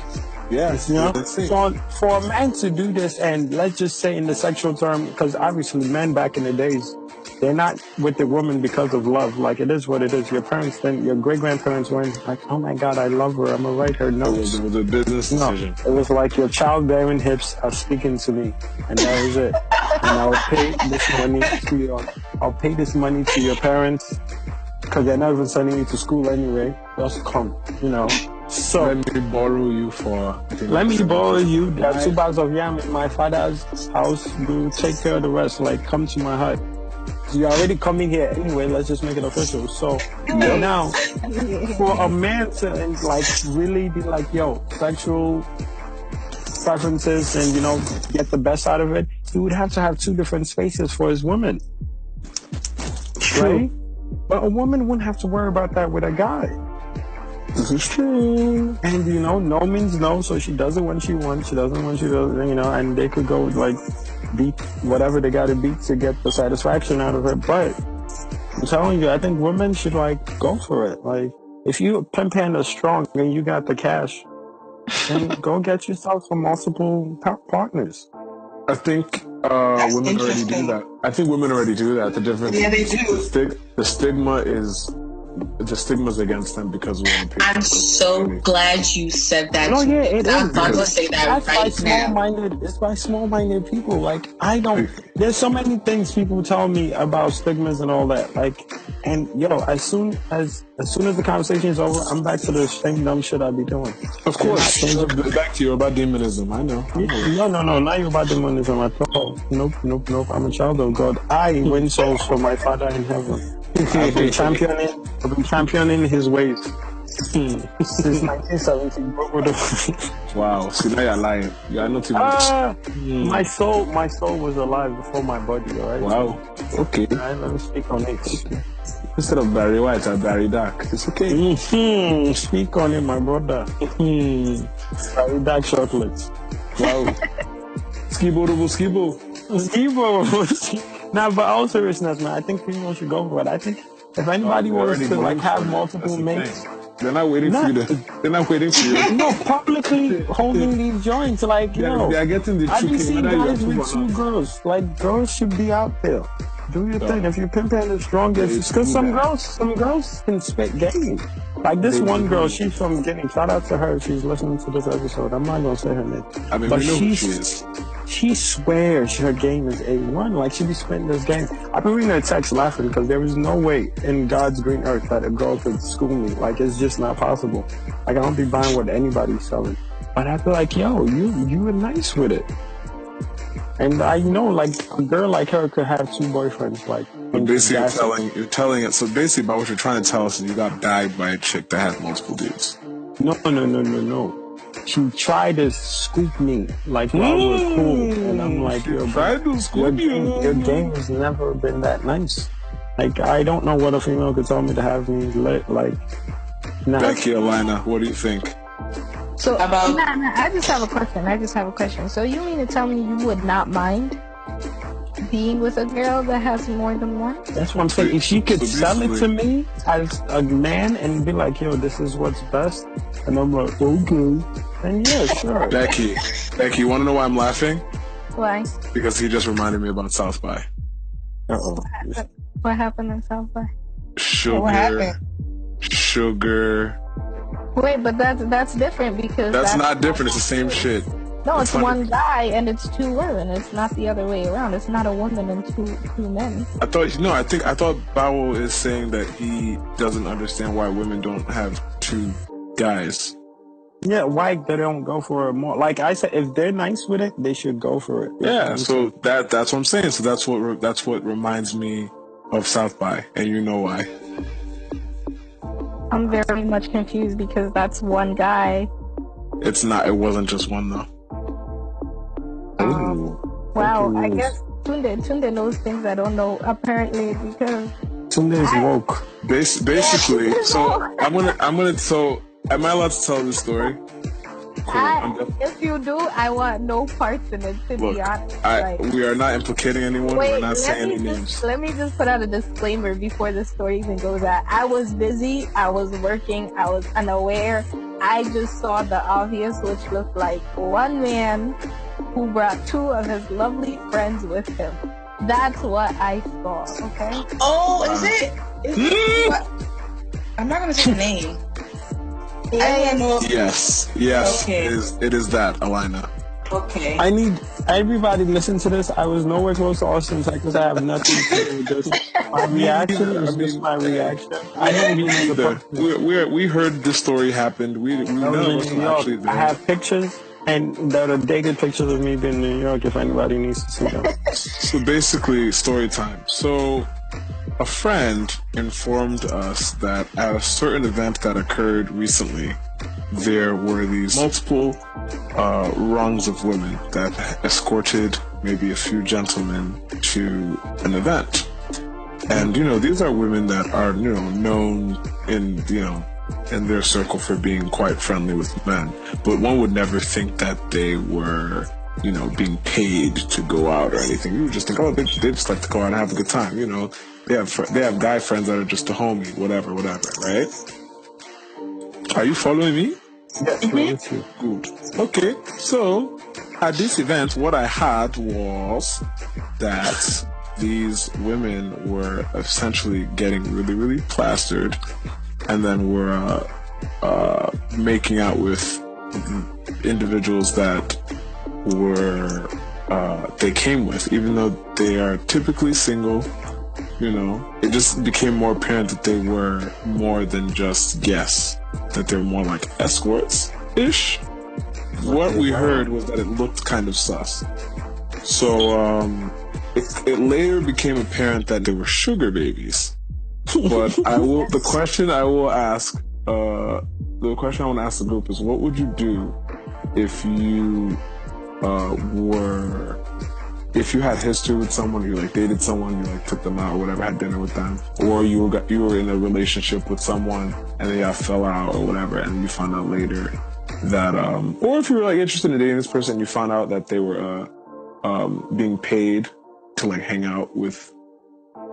Yeah, So for a man to do this, and let's just say in the sexual term, because obviously men back in the days they're not with the woman because of love. Like, it is what it is. Your parents, then your great-grandparents weren't like, oh my God, I love her, I'm gonna write her notes. It was a business decision. It was like your childbearing hips are speaking to me, and that was it. And I'll pay this money to your parents, because they're not even sending you to school anyway. Just come, So let me borrow you for. Let me borrow you. There are 2 bags of yam in my father's house. You take care of the rest. Like, come to my hut. You're already coming here anyway. Let's just make it official. So now, for a man to really be like, yo, sexual preferences and get the best out of it, he would have to have 2 different spaces for his woman. Right? But a woman wouldn't have to worry about that with a guy. This is true. And no means no, so she does it when she wants, she doesn't when she doesn't, and they could go beat whatever they gotta beat to get the satisfaction out of it. But I'm telling you, I think women should go for it. Like, if you pimp hand are strong and you got the cash, then go get yourself some multiple partners. I think women already do that. The difference. Yeah, they do. The stigma's against them because we want to pay. I'm so glad you said that. No, yeah, it is. I'm about to say that right now. It's by small-minded people. Like, there's so many things people tell me about stigmas and all that. Like, and as soon as the conversation is over, I'm back to the same dumb shit I be doing. Of course. Back to you about demonism. I know. No, not you about demonism at all. Nope. I'm a child of God. I win souls for my Father in heaven. I've been championing his ways since 1970. Wow, see, now you're lying. You are not even. My soul was alive before my body. All right. Wow. Okay. All right, let me speak on it. Instead of Barry White or Barry Dark, it's okay. Speak on it, my brother. Barry Dark chocolates. Wow. Skibo. Nah, but all seriousness, man, I think people should go for it. I think if anybody wants to have multiple mates, they're not waiting for you. No, publicly holding these joints, they are getting the I just see guys with 2 girls. Like, girls should be out there. Do your thing. If your pimp hand is strong, because some girls can spit game. Like this one girl, she's from Guinea. Shout out to her if she's listening to this episode. I'm not gonna say her name. I mean, but we know who she is. She swears her game is A1. Like, she be spitting this game. I've been reading her text laughing because there is no way in God's green earth that a girl could school me. Like, it's just not possible. Like, I don't be buying what anybody's selling. But I feel like, yo, you were nice with it. And I know, like, a girl like her could have 2 boyfriends. Like, but basically, you're telling it. So basically, about what you're trying to tell us is you got bagged by a chick that has multiple dudes. No. She tried to scoop me like while we're cool, and I'm like, your game has never been that nice. Like, I don't know what a female could tell me to have me lit. Like, nah. Becky, Aliana, what do you think? So I just have a question. So you mean to tell me you would not mind being with a girl that has more than one? That's what I'm saying. If she could sell it to me as a man and be like, yo, this is what's best, and I'm like, okay, then yeah, sure. Becky, you want to know why I'm laughing? Why? Because he just reminded me about South by. Uh-oh. What happened in South by? Sugar. Wait, but that's different because that's not different. It's the same shit. No, it's one guy and it's 2 women. It's not the other way around. It's not a woman and two men. I thought Bawo is saying that he doesn't understand why women don't have 2 guys. Yeah, why they don't go for it more? Like I said, if they're nice with it, they should go for it. Yeah, so that's what I'm saying. So that's what reminds me of South by, and you know why. I'm very much confused because that's one guy. It's not. It wasn't just one though. Wow, I guess Tunde knows things I don't know. Apparently, because Tunde is woke. Basically, so I'm gonna. So am I allowed to tell this story? Cool. If you do, I want no parts in it, to be honest. We are not implicating anyone. We're not saying any names. Let me just put out a disclaimer before the story even goes out. I was busy. I was working. I was unaware. I just saw the obvious, which looked like one man who brought 2 of his lovely friends with him. That's what I saw. Okay. Oh, is it? I'm not gonna say the name. Yes. Okay. It is that, Aliana. Okay. I need everybody to listen to this. I was nowhere close to Austin, Texas. I have nothing to do with this. My reaction is just my reaction. I don't even know the person. We heard this story happened. We none of us were actually there. I have pictures, and there are dated pictures of me being in New York if anybody needs to see them. So basically, story time. So a friend informed us that at a certain event that occurred recently, there were these multiple rungs of women that escorted maybe a few gentlemen to an event. And, these are women that are, known in their circle for being quite friendly with men. But one would never think that they were, being paid to go out or anything. You would just think, they just like to go out and have a good time. They have guy friends that are just a homie, whatever, right? Are you following me? Yes, mm-hmm. Good. Okay, so at this event, what I had was that these women were essentially getting really, really plastered, and then were making out with individuals that were they came with, even though they are typically single. It just became more apparent that they were more than just guests, that they were more like escorts-ish. What we heard was that it looked kind of sus. So it later became apparent that they were sugar babies. But the question I want to ask the group is, what would you do if you if you had history with someone, you dated someone, you took them out or whatever, had dinner with them, or you were in a relationship with someone and they fell out or whatever, and you found out later that or if you were interested in dating this person and you found out that they were being paid to hang out with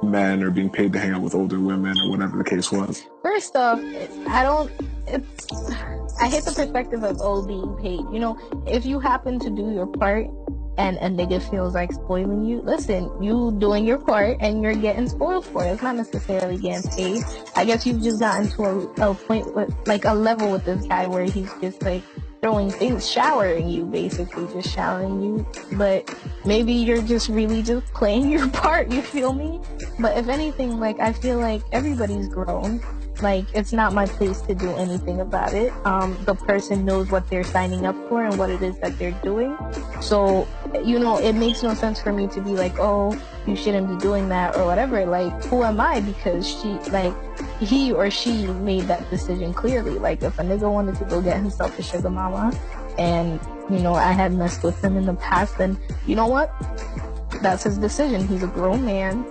men, or being paid to hang out with older women, or whatever the case was. First off, I hate the perspective of being paid. If you happen to do your part and a nigga feels like spoiling you, listen, you doing your part and you're getting spoiled for it. It's not necessarily getting paid. I guess you've just gotten to a point with a level with this guy where he's just throwing things, showering you, basically just showering you. But maybe you're just really just playing your part, you feel me? But if anything, I feel like everybody's grown. It's not my place to do anything about it. The person knows what they're signing up for and what it is that they're doing. So, it makes no sense for me to be oh, you shouldn't be doing that or whatever. Who am I? Because he or she made that decision clearly. If a nigga wanted to go get himself a sugar mama and, I had messed with him in the past, then you know what? That's his decision. He's a grown man.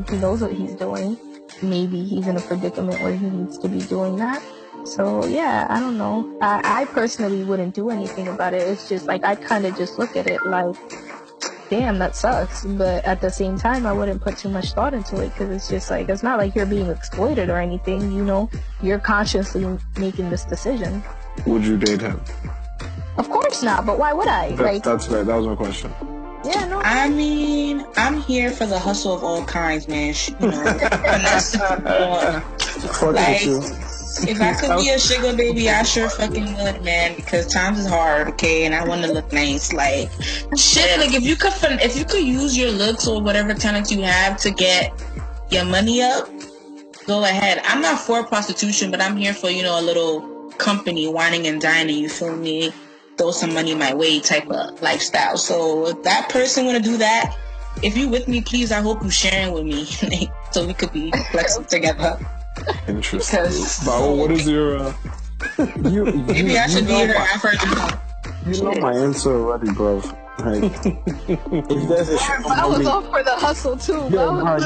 He knows what he's doing. Maybe he's in a predicament where he needs to be doing that. So yeah, I don't know. I personally wouldn't do anything about it. It's just I kind of just look at it damn, that sucks. But at the same time, I wouldn't put too much thought into it, because it's just it's not like you're being exploited or anything. You're consciously making this decision. Would you date him? Of course not. But why would I? That's right. That was my question. Yeah, no. I mean, I'm here for the hustle of all kinds, man. If I could be a sugar baby, I sure fucking would, man. Because times is hard, okay, and I want to look nice. If you could use your looks or whatever talent you have to get your money up, go ahead. I'm not for prostitution, but I'm here for a little company, whining and dining. You feel me? Throw some money my way type of lifestyle. So if that person want to do that, if you with me, please, I hope you sharing with me so we could be flexing together. Interesting. Bawo, what is your maybe I should be her African. You know my answer already, bro. If there's a shit, I was off for the hustle too. Yeah,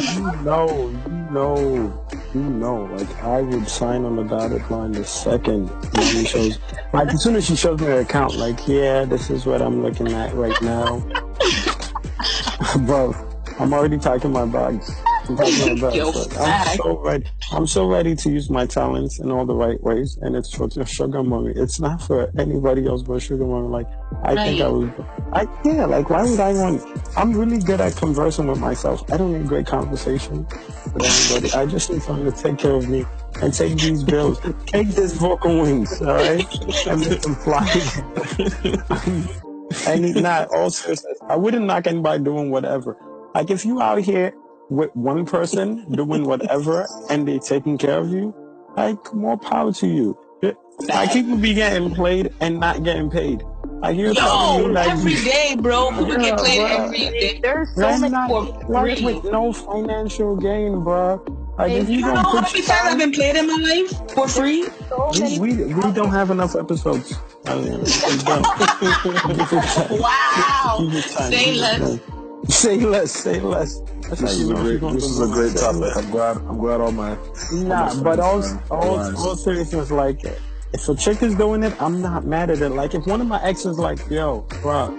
you know, I would sign on the dotted line the second she shows. As soon as she shows me her account, yeah, this is what I'm looking at right now, bro. I'm already packing my bags. That's my best. Yo, But I'm so ready to use my talents in all the right ways, and it's for Sugar Mommy. It's not for anybody else but Sugar Mommy. Like like why would I want? I'm really good at conversing with myself. I don't need great conversation with anybody. I just need someone to take care of me and take these bills. Take this vocal wings, all right, and make them fly. And not all seriousness. I wouldn't knock anybody doing whatever. Like if you out here with one person doing whatever and they taking care of you, like more power to you. Like people be getting played and not getting paid. Like you're telling me, like, every day, bro. People get played every day. There's so many like with no financial gain, bro. Like if you don't know how many times I've been played in my life for free? We don't have enough episodes. Wow. Say less. That's this is a great topic. I'm glad all my but all seriousness, like if a chick is doing it, I'm not mad at it. Like if one of my exes like, yo, bro,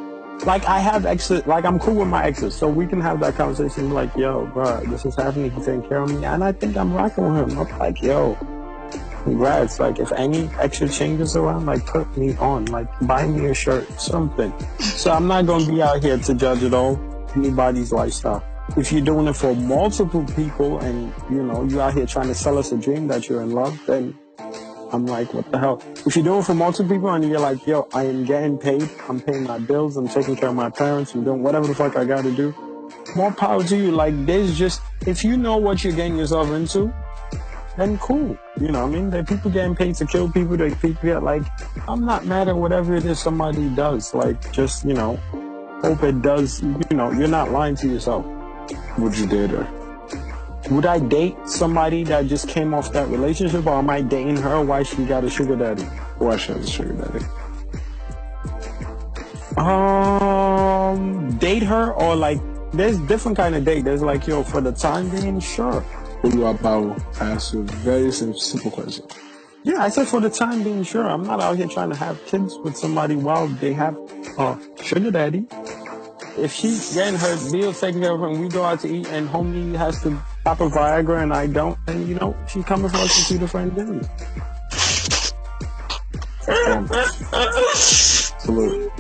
like I have exes, like I'm cool with my exes, so we can have that conversation like, yo, bro, this is happening, he's taking care of me, and I think I'm rocking with him. I'm like, yo, congrats. Like if any extra changes around, like put me on, like buy me a shirt, something. So I'm not gonna be out here to judge it all, anybody's lifestyle. If you're doing it for multiple people and you're out here trying to sell us a dream that you're in love, then I'm like, what the hell? If you're doing it for multiple people and you're like, yo, I am getting paid, I'm paying my bills, I'm taking care of my parents, I'm doing whatever the fuck I gotta do, more power to you. Like there's just, if you know what you're getting yourself into, then cool. You know what I mean? There are people getting paid to kill people, there are people get like, I'm not mad at whatever it is somebody does. Like just, hope it does, you're not lying to yourself. Would you date her? Would I date somebody that just came off that relationship, or am I dating her? Why she got a sugar daddy? Why she has a sugar daddy? Date her, or like, there's different kind of date. There's like, yo, for the time being, sure. What do I ask you a very simple question? Yeah, I said for the time being, sure. I'm not out here trying to have kids with somebody while they have sugar daddy. If she's getting her bills taken care of and we go out to eat and homie has to pop a Viagra and I don't, then she's coming for us to see the friend dinner. Salute.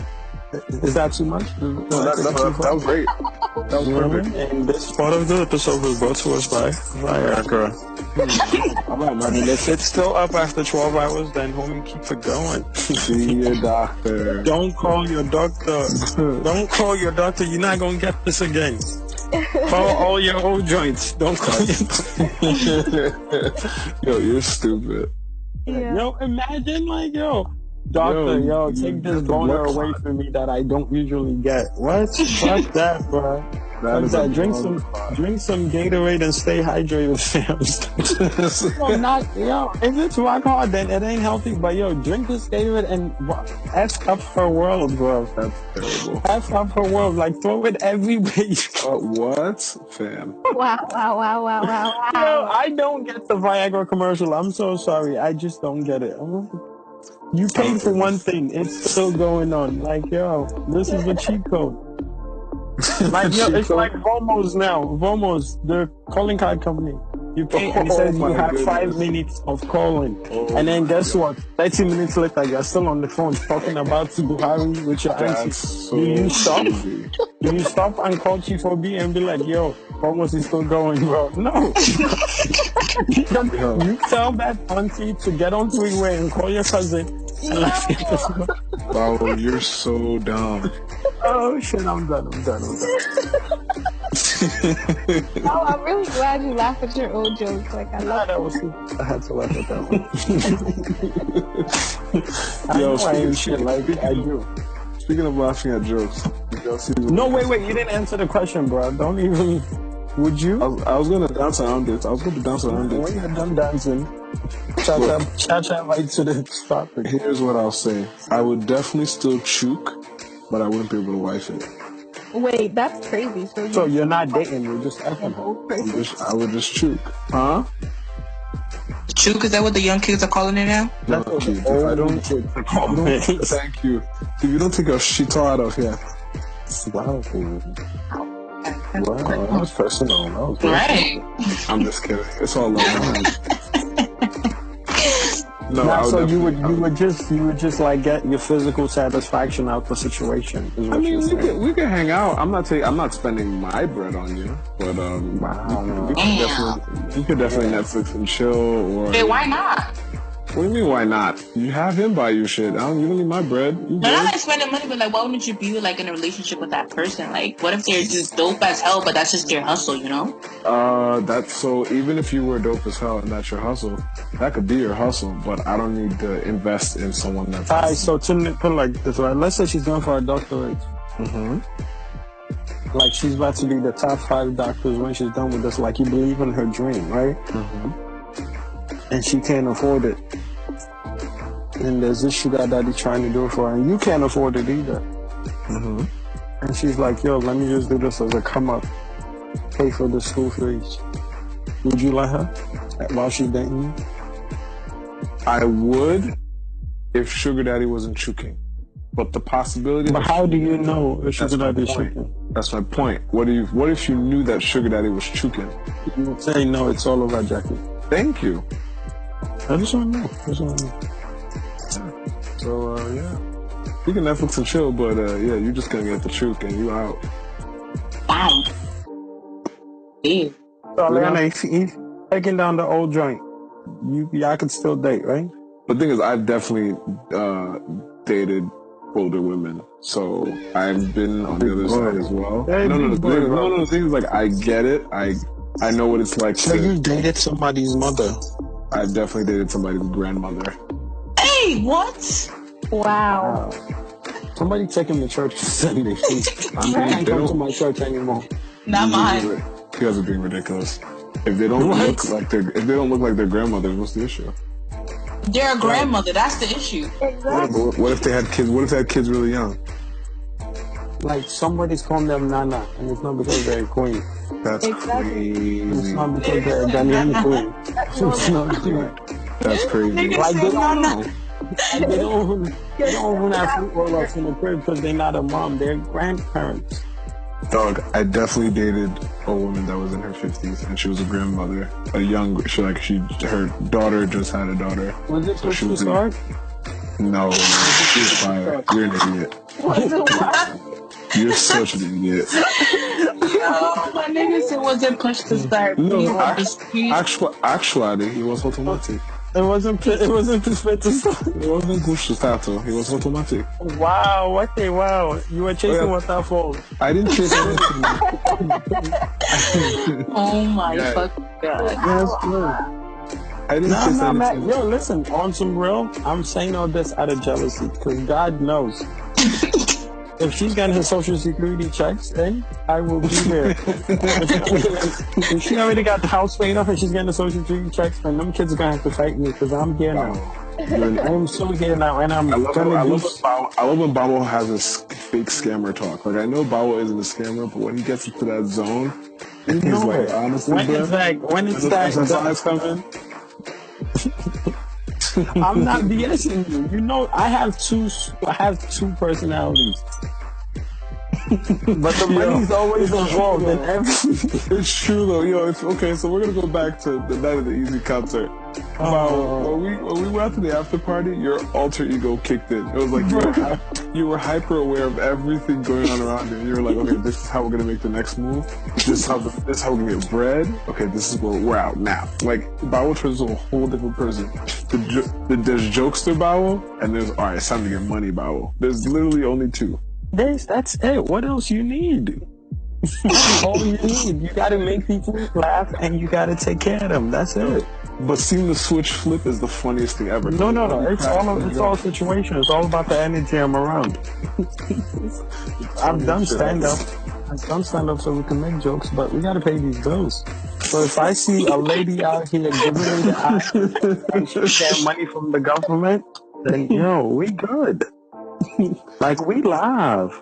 Is that too much? That was great. That was perfect. And this part of the episode was brought to us by Viagra. I mean, if it's still up after 12 hours, then homie, keep it going. See your doctor. Don't call your doctor. Don't call your doctor. You're not going to get this again. Call all your old joints. Don't call your doctor. Yo, you're stupid. Yeah. Yo, imagine like, doctor, take this boner away from me that I don't usually get. What? Fuck that, bro. Drink some Gatorade and stay hydrated, fam. If it's rock hard, then it ain't healthy. But drink this Gatorade and F up her world, bro. That's terrible. F up her world, like throw it everywhere. What, fam? Wow. I don't get the Viagra commercial. I'm so sorry. I just don't get it. You paid for one thing, it's still going on. Like, this is a cheat code. Like, it's like Vomos now. Vomos, the calling card company. You pay and it says you have 5 minutes of calling. And then guess what? 30 minutes later, you're still on the phone talking about Buhari with your auntie. So Do you stop? Do you stop and call Chief OB and be like, Vomos is still going, bro? No. You tell that auntie to get on three-way and call your cousin. Wow, you're so dumb. Oh shit, I'm done. Oh, I'm really glad you laugh at your old jokes. Like I love that. I had to laugh at that one. I do. Speaking of laughing at jokes, no, wait, you didn't answer the question, bro. Don't even. Would you? I was gonna dance around it. When you're done dancing, cha-cha right to the topic. Here's what I'll say. I would definitely still choke, but I wouldn't be able to wife it. Wait, that's crazy. So you're not dating, you're just effing. I would just choke. Huh? Choke, is that what the young kids are calling it now? No, if I don't... Thank you. If you don't take your shit out of here. Wow. Wow, that was personal. That was right. I'm just kidding. It's all love. No, nah, so you would just like get your physical satisfaction out the situation. Is what I mean, we could hang out. I'm not spending my bread on you, but you could definitely Netflix and chill. Or Hey, why not? What do you mean, why not? You have him buy you shit. You don't need my bread. No, not like spending money, but like, why wouldn't you be like in a relationship with that person? Like, what if they're just dope as hell, but that's just their hustle, you know? That's so. Even if you were dope as hell and that's your hustle, that could be your hustle. But I don't need to invest in someone that's. Alright, so to put like this, right? Let's say she's going for a doctorate. Like she's about to be the top 5 doctors when she's done with this. Like you believe in her dream, right? And she can't afford it. And there's this sugar daddy trying to do it for her, and you can't afford it either. And she's like, yo, let me just do this as a come up, pay for the school fees. Would you let her while she's dating you? I would if sugar daddy wasn't choking. But the possibility. But how do you know if sugar daddy is choking? That's my point. What if you knew that sugar daddy was choking? You would say no, it's all over, Jackie. Thank you. I just want to know. So, yeah. You can Netflix and chill, but, yeah, you're just gonna get the choke and you out. Wow. Yeah. So, Aliana, he's taking down the old joint. Y'all could still date, right? The thing is, I've definitely, dated older women. So, I've been on the other side as well. Hey, no, the thing is, like, I get it. I know what it's like. So you dated somebody's mother? I've definitely dated somebody's grandmother. Hey, what? Wow. Somebody take him to church Sunday. I can't come to my church anymore. Not mine. You guys are being ridiculous. If they don't look like their grandmother, what's the issue? They're a grandmother. That's the issue. Exactly. What if they had kids? What if they had kids really young? Like somebody's calling them Nana, and it's not because they're a queen. That's crazy. It's not because they're a Ghanaian queen. It's not true. That's crazy. Like they don't know. They don't even have food roll-ups in the crib because they're not a mom. They're grandparents. Dog, I definitely dated a woman that was in her 50s, and she was a grandmother. Her daughter just had a daughter. Was it so she was start? No, she was fire. You're an idiot. You're such an idiot. My nigga said wasn't push to start. No, actually, it was automatic. It wasn't fit to start. It wasn't push to start. It was automatic. Wow, wow. You were chasing waterfall. I didn't chase anything. Oh my fucking god. That's good. I didn't chase anything. Yo, listen, on some real, I'm saying all this out of jealousy because God knows. If she's getting her social security checks, then I will be there. If she already got the house paid off and she's getting the social security checks, then them kids are gonna have to fight me because I'm here now. I'm so here now, and I love when Bawo has this fake scammer talk. Like I know Bawo isn't a scammer, but when he gets into that zone, he's like, honestly, when it's coming. I'm not BSing you. You know, I have two personalities. But the money's always involved in everything. It's true though, it's okay. So we're gonna go back to the night of the Easy concert. When we went to the after party, your alter ego kicked in. It was like you were hyper aware of everything going on around you. And you were like, okay, this is how we're gonna make the next move. This is how we're gonna get bread. Okay, this is where we're out now. Like Bawo turns into a whole different person. There's jokester Bawo, and there's alright, it's time to get money Bawo. There's literally only two. That's it. What else you need? That's all you need. You gotta make people laugh and you gotta take care of them. That's it. But seeing the switch flip is the funniest thing ever. No. It's all situation. It's all about the energy I'm around. I've done stand up so we can make jokes, but we gotta pay these bills. So if I see a lady out here giving me the eye and she's getting money from the government, then we good. Like we live.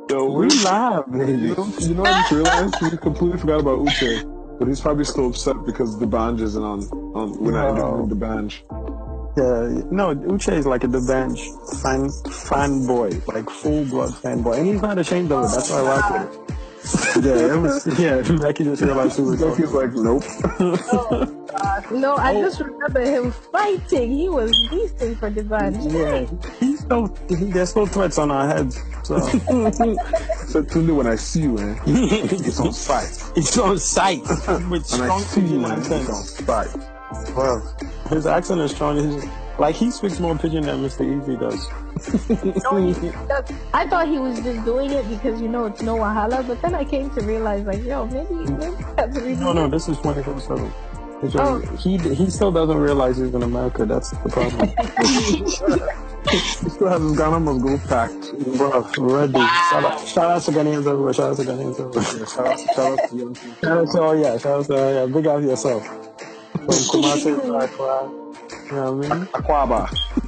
We live, baby. You know what I just realized? We completely forgot about Uche. But he's probably still upset because the Banj isn't on we're not doing the Banj. Yeah, no, Uche is like a Banj fanboy, like full blood fanboy. And he's not ashamed of it. That's why I like it. Yeah, it was. Yeah, Becky just realized who was. Becky's like, nope. No, I just remember him fighting. He was beasting for Divine. Yeah, there's still threats on our heads. So, so Tunde, when I see you, man, it's on sight. It's on sight. With strong Pidgin accent. It's on sight. Well, his accent is strong. He speaks more Pidgin than Mr. Easy does. I thought he was just doing it because it's no Wahala, but then I came to realize maybe that's the reason. No, this is 24/7. He still doesn't realize he's in America. That's the problem. He still has his Ghana group packed. Bro, ready. Shout out to Ghanaians everywhere. Shout out to Ghanaians everywhere. Shout out to young people. Shout out to big out yourself. From Kumasi to Accra. You know what I mean? Akwaba.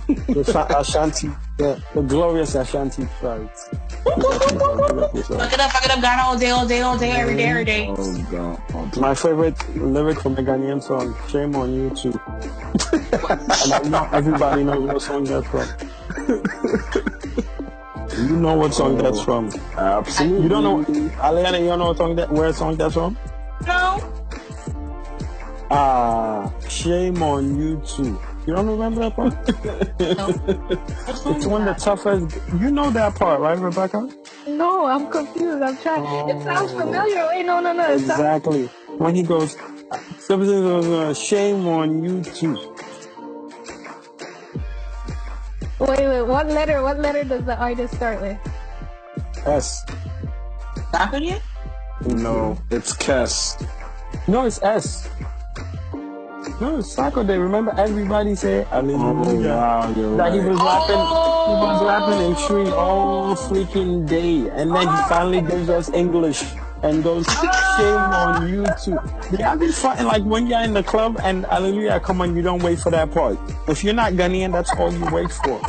The Ashanti, the glorious Ashanti tribes. Fuck it up, Ghana all day, every day. Oh, God. My favorite lyric from the Ghanaian song, Shame on You Too. And I know everybody knows what song that's from. You know what song that's from? Absolutely. You don't know, Aliana, you don't know where song that's from? No. Shame on You Too. You don't remember that part? No. It's one of the toughest. You know that part, right, Rebecca? No, I'm confused. I'm trying. It sounds familiar. Wait, no. Exactly. When he goes, shame on you too. Wait. What letter does the artist start with? S. Sakura? No, it's Kes. No, it's S. No, it's Sakura. Remember everybody say hallelujah. Wow, that he was rapping in Tree all freaking day. And then he finally gives us English and goes, shame on you too. Yeah, I've been fighting like when you're in the club and hallelujah, come on, you don't wait for that part. If you're not Ghanaian, that's all you wait for.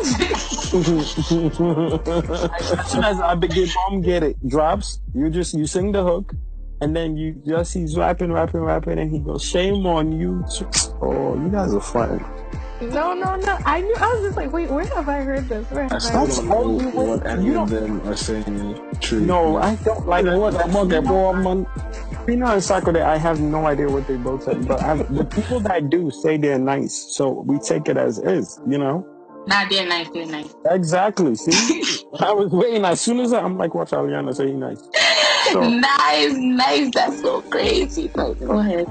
As soon as I begin bomb get it drops, you sing the hook. And then he's rapping, and he goes, shame on you too. Oh, you guys are fun. No. I was just like, wait, where have I heard this? That's all you what any of them are saying true. No, I don't like what Pino and Sakura, I have no idea what they both said. But the people that do say they're nice. So we take it as is, Nah, they're nice. Exactly, see? I was waiting. As soon as I'm like, watch Aliana say he's nice. So, nice. That's so crazy. Go ahead.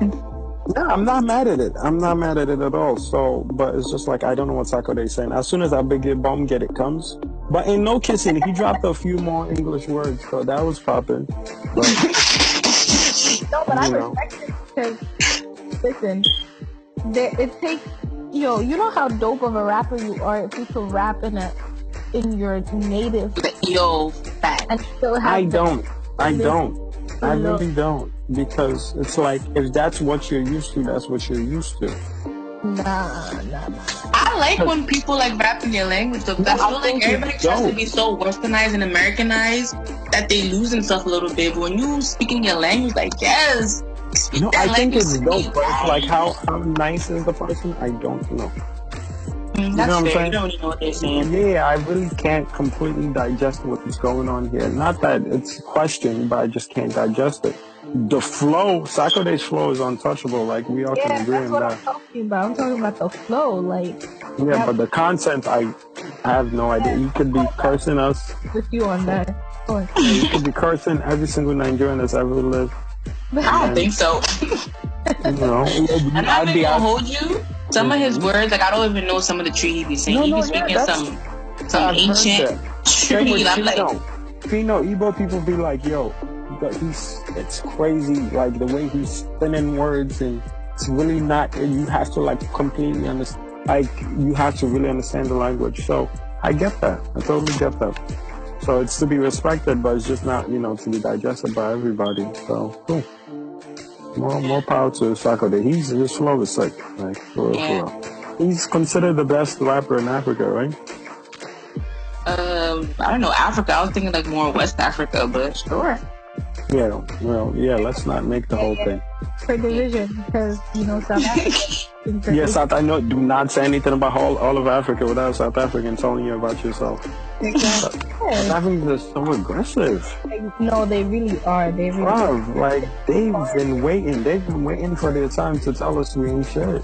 No, I'm not mad at it. I'm not mad at it at all. So, but it's just like I don't know what Sakura is saying. As soon as that big bomb get it comes, but in no kissing, he dropped a few more English words, so that was popping. But, I respect it because listen, it takes you know how dope of a rapper you are if you can rap in your native. Fact. And still have I don't. I really don't. Because it's like, if that's what you're used to, that's what you're used to. Nah. I like when people like rap in their language though. I feel like everybody tries to be so westernized and Americanized that they lose themselves a little bit. But when you speak in your language, like, yes. I think it's dope, but it's like how nice is the person? I don't know. That's fair. You don't even know what they're saying. Yeah, I really can't completely digest what's going on here. Not that it's questioned, but I just can't digest it. The flow, Sakura's flow is untouchable. Like, we all can agree on that. I'm talking about. I'm talking about the flow. Like, but the content, I have no idea. You could be cursing us. With you on that. You could be cursing every single Nigerian that's ever lived. I don't think so. I'm not even gonna hold you. Some of his words, like I don't even know some of the tree he be saying. He be speaking some ancient tree. I'm like, Filipino, Igbo people be like, yo, it's crazy, like the way he's spinning words, and it's really not. And you have to like completely understand. Like you have to really understand the language. So I get that. I totally get that. So it's to be respected, but it's just not, to be digested by everybody. So cool. More power to Sakura. His flow is sick. Like, for real. He's considered the best rapper in Africa, right? I don't know, Africa. I was thinking like more West Africa, but sure. Yeah, well, let's not make the whole thing. For division, because, South Africa. Yes, I know. Do not say anything about all of Africa without South African telling you about yourself. Exactly. South Africans are so aggressive. No, they really are. They really are. Like, they've been waiting for their time to tell us we ain't shit.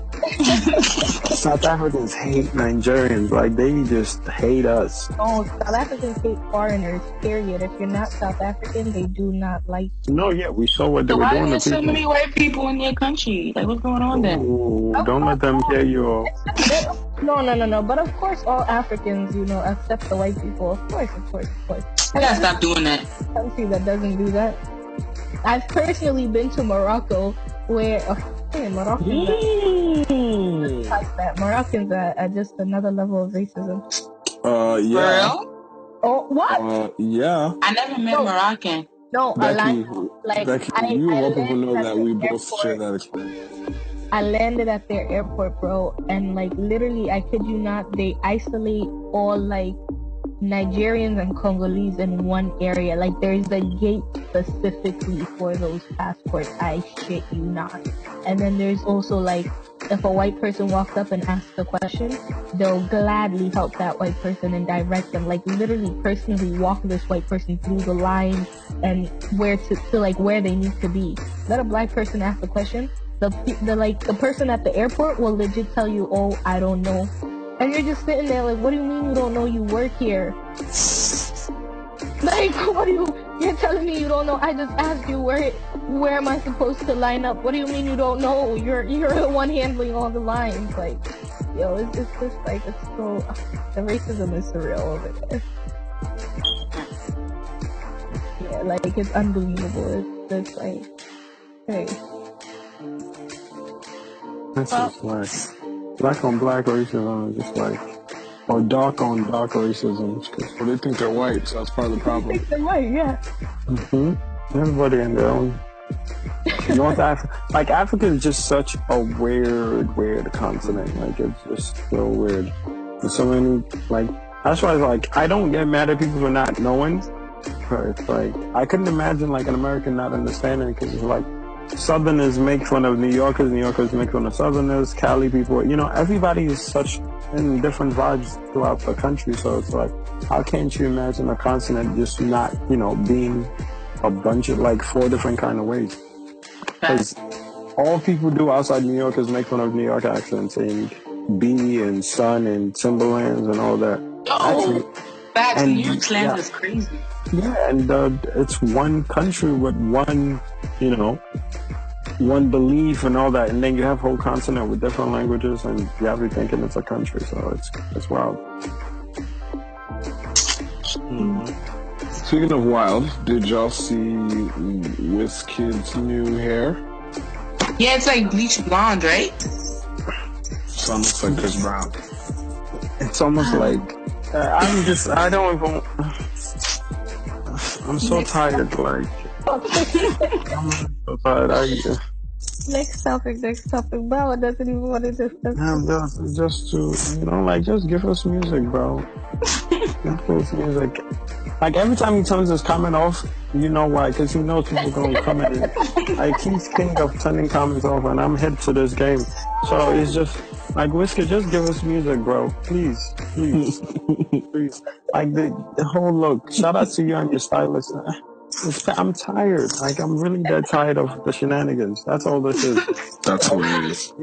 South Africans hate Nigerians. Like, they just hate us. Oh, South Africans hate foreigners, period. If you're not South African, they do not like you. No, yeah, we saw what they were doing to people. Why are so many white people in their country? Like, what's going on there? Don't let them hear you all. No. But of course, all Africans, accept the white people. Of course. I gotta stop doing that. Country that doesn't do that. I've personally been to Morocco, where Moroccans are just another level of racism. Yeah. For real? Oh, what? Yeah. I never met Moroccan. No, Becky, I you all people know that we both share that experience. I landed at their airport, bro, and literally, I kid you not, they isolate all Nigerians and Congolese in one area. There's a gate specifically for those passports. I shit you not. And then there's also if a white person walks up and asks a question, they'll gladly help that white person and direct them. Literally, personally walk this white person through the line and where where they need to be. Let a black person ask the question. The person at the airport will legit tell you, "Oh, I don't know." And you're just sitting there what do you mean you don't know? You work here. You're telling me you don't know? I just asked you where am I supposed to line up? What do you mean you don't know? You're the one handling all the lines. It's just it's so, the racism is surreal over there. Yeah, it's unbelievable. It's hey. That's just black on black racism is just or dark on dark racism. Well, they think they're white, so that's part of the problem. They think they're white, yeah. Everybody in their own. North Africa, Africa is just such a weird continent. It's just so weird. There's so many that's why I don't get mad at people for not knowing. But it's I couldn't imagine an American not understanding, because it's Southerners make fun of New Yorkers make fun of Southerners, Cali people, everybody is such in different vibes throughout the country, so it's how can't you imagine a continent just not, being a bunch of 4 different kind of ways? Because all people do outside New York is make fun of New York accents and B and Sun and Timberlands and all that. Facts, New York slang is crazy. Yeah, and it's one country with one, one belief and all that, and then you have a whole continent with different languages, and you have to thinking it's a country, so it's wild. Speaking of wild, did y'all see WizKid's new hair? Yeah, it's bleach blonde, right? So it looks like Chris Brown. It's almost I'm so tired, I'm so tired. Next topic. Bawo doesn't even want to discuss. Just to, just give us music, bro. Give us music. Every time he turns his comment off, you know why? Because he knows people gonna come in. He's king of turning comments off, and I'm hip to this game. So it's just WizKid, just give us music, bro. Please. Please. The whole look. Shout out to you and your stylist. I'm tired. I'm really dead tired of the shenanigans. That's all this is. That's hilarious.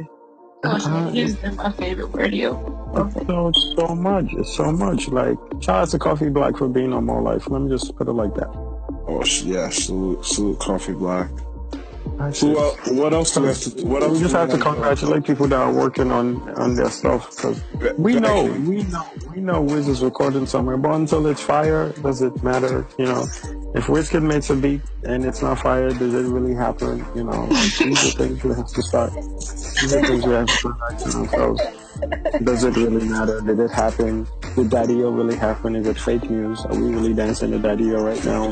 Shenanigans is my favorite radio. It's so much. It's so much. Shout out to Coffee Black for being on More Life. Let me just put it like that. Oh yeah, salute Coffee Black. What else do we have to? What else? We just have to congratulate people that are working on their stuff, because we know Wiz is recording somewhere, but until it's fire, does it matter? If WizKid makes a beat and it's not fire, does it really happen? These are things we have to start. These are things we have to ask ourselves. Does it really matter? Did it happen? Did Daddy-O really happen? Is it fake news? Are we really dancing to Daddy-O right now?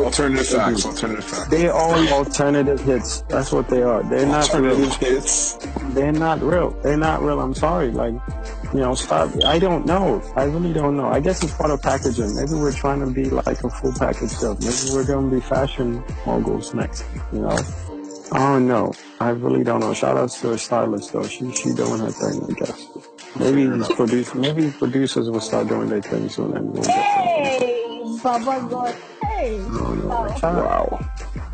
Alternative facts. They're all alternative hits. That's what they are. They're not real hits. They're not real. I'm sorry. Stop. I don't know. I really don't know. I guess it's part of packaging. Maybe we're trying to be a full package stuff. Maybe we're going to be fashion moguls next. I don't know. I really don't know. Shout out to her stylist, though. She doing her thing, I guess. Maybe he's produced. Maybe producers will start doing their thing soon, and we'll get Hey, Baba God. Hey. Wow.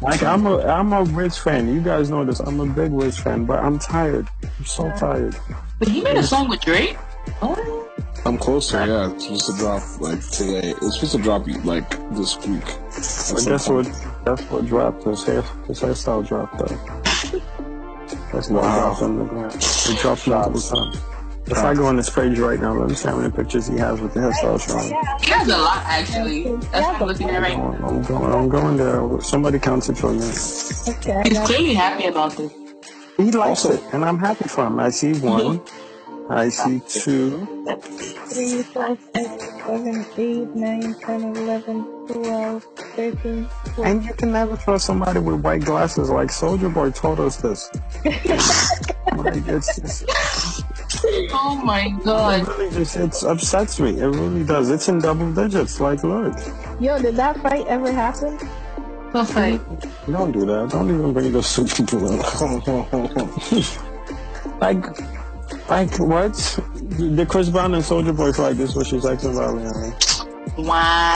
Like I'm a Wiz fan. You guys know this. I'm a big Wiz fan, but I'm tired. I'm so tired. But he made a song with Drake. Oh. I'm closer. Yeah, it's supposed to drop like today. It's supposed to drop like this week. But that's what dropped. His hairstyle dropped though. That's not dropped on the ground. It dropped multiple times. If I go on this page right now, let me see how many pictures he has with the hairstyle showing. He has a lot, actually. That's what I'm looking at right now. I'm going there. Somebody counts it for me. Okay. He's clearly happy about this. He likes it, and I'm happy for him. I see 1. I see 2. 3, 4, 5, 6, 7, 8, 9, 10, 11, 12, 13, 14. And you can never trust somebody with white glasses. Like Soulja Boy taught us this. Like it's just. Oh my god. It really just it upsets me. It really does. It's in double digits. Like, look. Yo, did that fight ever happen? What fight? Don't do that. Don't even bring those two people in. like what? The Chris Brown and Soulja Boy fight. This is what she's asking about, Aliana. Wow.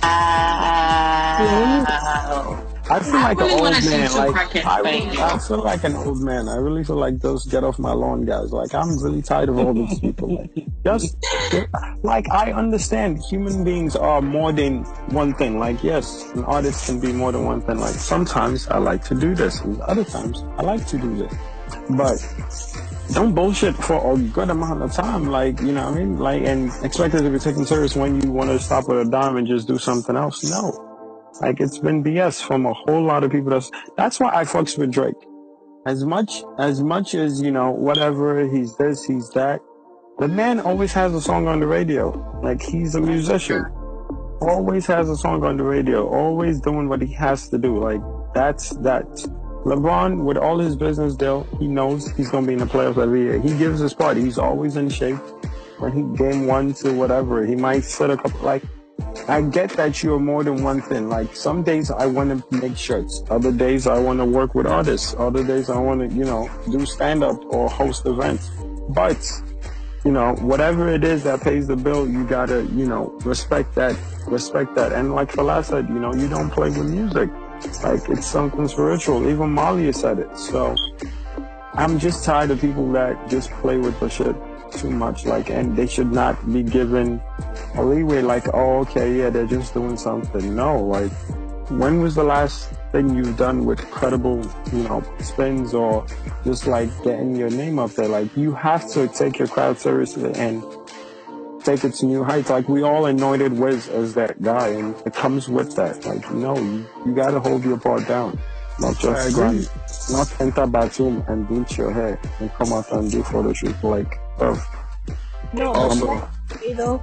I feel like an old man. Like I feel like an old man. I really feel like those get off my lawn guys. Like I'm really tired of all these people. Like, just like I understand human beings are more than one thing. Like yes, an artist can be more than one thing. Like sometimes I like to do this, and other times I like to do this. But don't bullshit for a good amount of time. Like you know what I mean? Like and expect it to be taken serious when you want to stop at a dime and just do something else. No. Like it's been BS from a whole lot of people. That's why I fucks with Drake. As much as you know, whatever he's this, he's that. The man always has a song on the radio. Like he's a musician. Always has a song on the radio. Always doing what he has to do. Like that's that. LeBron, with all his business deal, he knows he's gonna be in the playoffs every year. He gives his part. He's always in shape. When he game 1 to whatever, he might sit a couple like. I get that you're more than one thing. Like some days I want to make shirts. Other days I want to work with artists. Other days I want to, you know, do stand-up or host events. But, you know, whatever it is that pays the bill, you gotta, you know, respect that. And like Fela said, you know, you don't play with music. Like it's something spiritual. Even Malia said it. So I'm just tired of people that just play with the shit too much, like, and they should not be given a leeway, like, oh, okay, yeah, they're just doing something. No, like, when was the last thing you've done with credible, you know, spins or just, like, getting your name up there? Like, you have to take your crowd seriously and take it to new heights. Like, we all anointed Wiz as that guy, and it comes with that. Like, no, you gotta hold your part down. Not just not enter bathroom and bleach your hair and come out and do photo shoot like No, you know,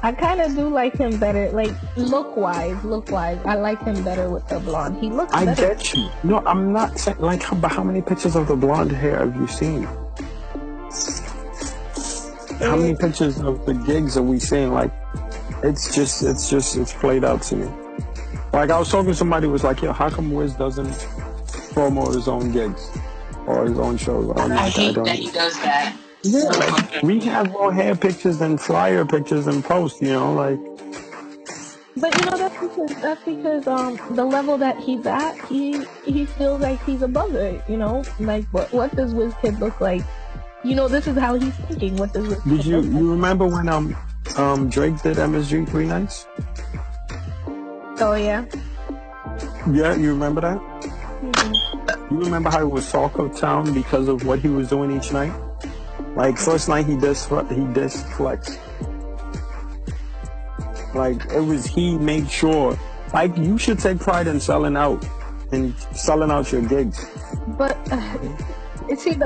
I kind of do like him better. Like look wise, I like him better with the blonde. He looks better. I get you. No, I'm not saying like how many pictures of the blonde hair have you seen? How many pictures of the gigs are we seeing? Like it's played out to me. Like I was talking to somebody who was like, yo, how come Wiz doesn't promote his own gigs or his own shows? I hate that he does that. Yeah, like, we have more hair pictures and flyer pictures and posts, you know, like. But you know that's because the level that he's at, he feels like he's above it, you know. Like what does WizKid look like? You know, this is how he's thinking. What does WizKid Did you look like? you remember when Drake did MSG 3 nights? Oh yeah. Yeah, you remember that? Mm-hmm. You remember how it was talk of town because of what he was doing each night? Like first night he dissed Flex. Like it was he made sure. Like you should take pride in selling out your gigs. But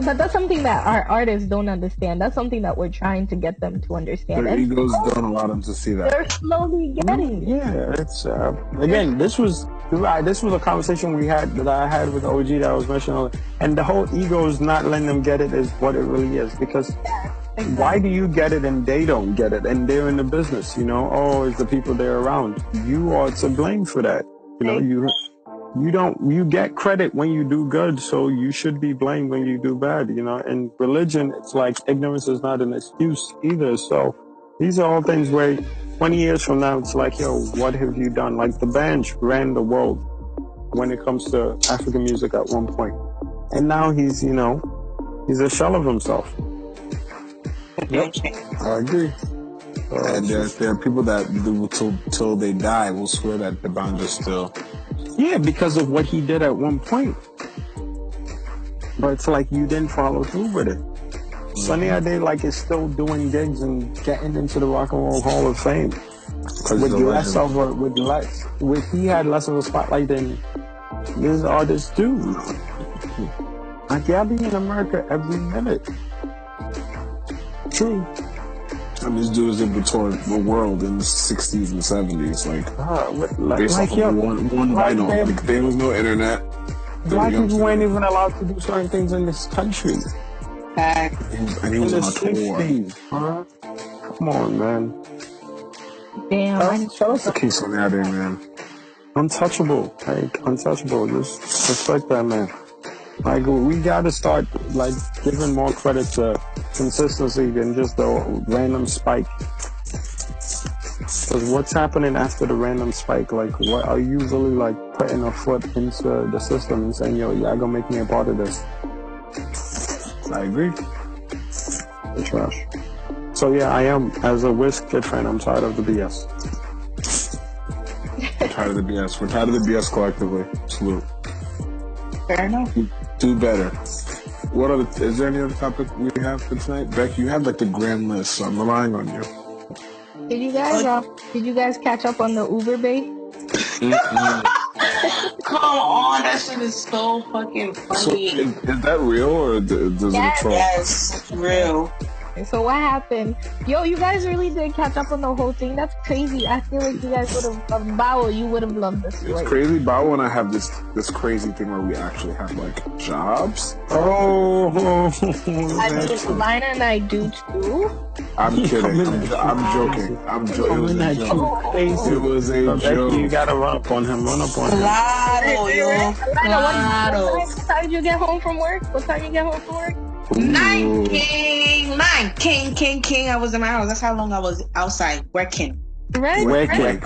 but that's something that our artists don't understand. That's something that we're trying to get them to understand. Their egos don't allow them to see that. They're slowly getting it. Yeah, it's again. This was a conversation that I had with OG that I was mentioning, and the whole ego is not letting them get it is what it really is. Because why do you get it and they don't get it, and they're in the business? You know, it's the people they're around. You are to blame for that. You know, you get credit when you do good, so you should be blamed when you do bad, you know. In religion, it's like ignorance is not an excuse either. So these are all things where 20 years from now, it's like, yo, what have you done? Like the band ran the world when it comes to African music at one point. And now he's, you know, he's a shell of himself. Yep, I agree. And there are people that till they die will swear that the band is still. Yeah, because of what he did at one point. But it's like you didn't follow through with it. Sunny Ade like is still doing gigs and getting into the Rock and Roll Hall of Fame. He had less of a spotlight than these artists do. Like y'all be in America every minute. True. And these dudes did tour the world in the 60s and 70s, based off of one vinyl. Like, there was no internet. Black people weren't even allowed to do certain things in this country. And he was in on the a tour. 60s, huh? Come on, man. Damn. Shout out to Keith on that day, man. Untouchable. Like, untouchable. Just respect that man. Like, we gotta start, like, giving more credit to consistency than just the random spike. Because what's happening after the random spike? Like, what are you usually, like, putting a foot into the system and saying, yo, y'all gonna make me a part of this? I agree. It's trash. So, yeah, I am. As a Wizkid fan, I'm tired of the BS. I'm tired of the BS. We're tired of the BS collectively. Salute. Fair enough. Do better. Is there any other topic we have for tonight? Beck, you have like the grand list, so I'm relying on you. Did you guys catch up on the Uber bait? Come on, that shit is so fucking funny. So, is that real or does it a troll? Yes, it's real. So what happened? Yo, you guys really did catch up on the whole thing. That's crazy. I feel like you guys would have loved Bawo. You would have loved this story. It's crazy. Bawo and I have this crazy thing where we actually have like jobs. Oh, I mean, Lina and I do too. I'm kidding. I'm joking. It was a joke. You gotta run up on him. Run up on him. Claro, yo. Claro. What time did you get home from work? 9 king. I was in my house. That's how long I was outside working. Right? Working.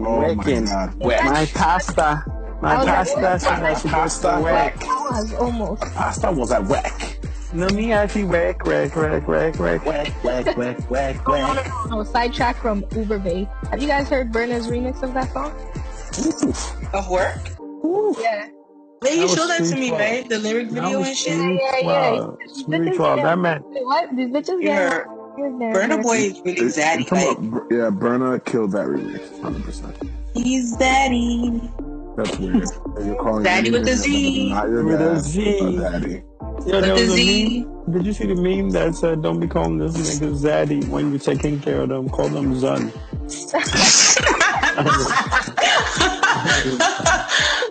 Oh my God. My pasta. Pasta. Was almost. Pasta was at work. No, me actually work. No, sidetrack from Uber Bay. Have you guys heard Burna's remix of that song? Of work? Yeah. Man, you showed that to me, right? The lyric video and shit. Yeah. That man. What? These bitches get. Burna Boy is really zaddy. Yeah, Burna killed that remix, 100%. He's zaddy. That's weird. You're calling Daddy with a Z. Not your With dad, a Z. but daddy. Yo, there With was the a Z. meme. Did you see the meme that said, don't be calling this nigga Zaddy when you're taking care of them, call them Zun.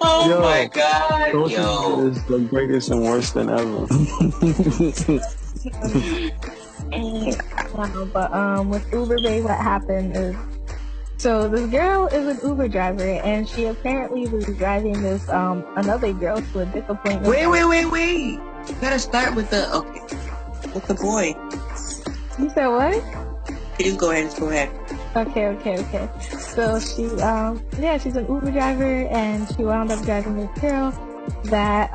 Oh Yo, my God, Social is the greatest and worst than ever. But with Uber Bay, what happened is, so this girl is an Uber driver, and she apparently was driving this another girl to a disappointment. Wait. You gotta start with the boy. You said what? Please go ahead. Okay. So she, she's an Uber driver, and she wound up driving this girl that,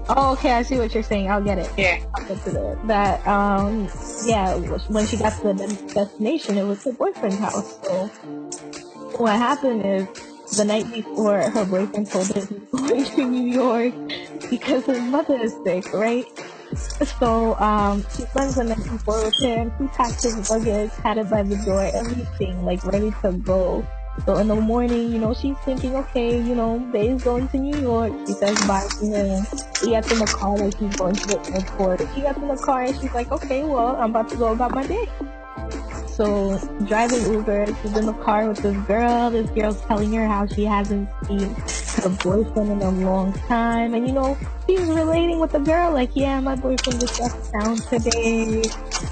okay, I see what you're saying. I'll get it. Yeah. I'll get to that. When she got to the destination, it was her boyfriend's house. So what happened is, the night before, her boyfriend told her he's going to New York because his mother is sick, right? So, she spends the night before with him. He packed his luggage, had it by the door, everything, like, ready to go. So in the morning, she's thinking, okay, Bae's going to New York. She says bye to him. He gets in the car like he's going to the airport. He gets in the car and she's like, okay, well, I'm about to go about my day. So, driving Uber, she's in the car with this girl. This girl's telling her how she hasn't seen her boyfriend in a long time. And, she's relating with the girl, like, yeah, my boyfriend just left town today.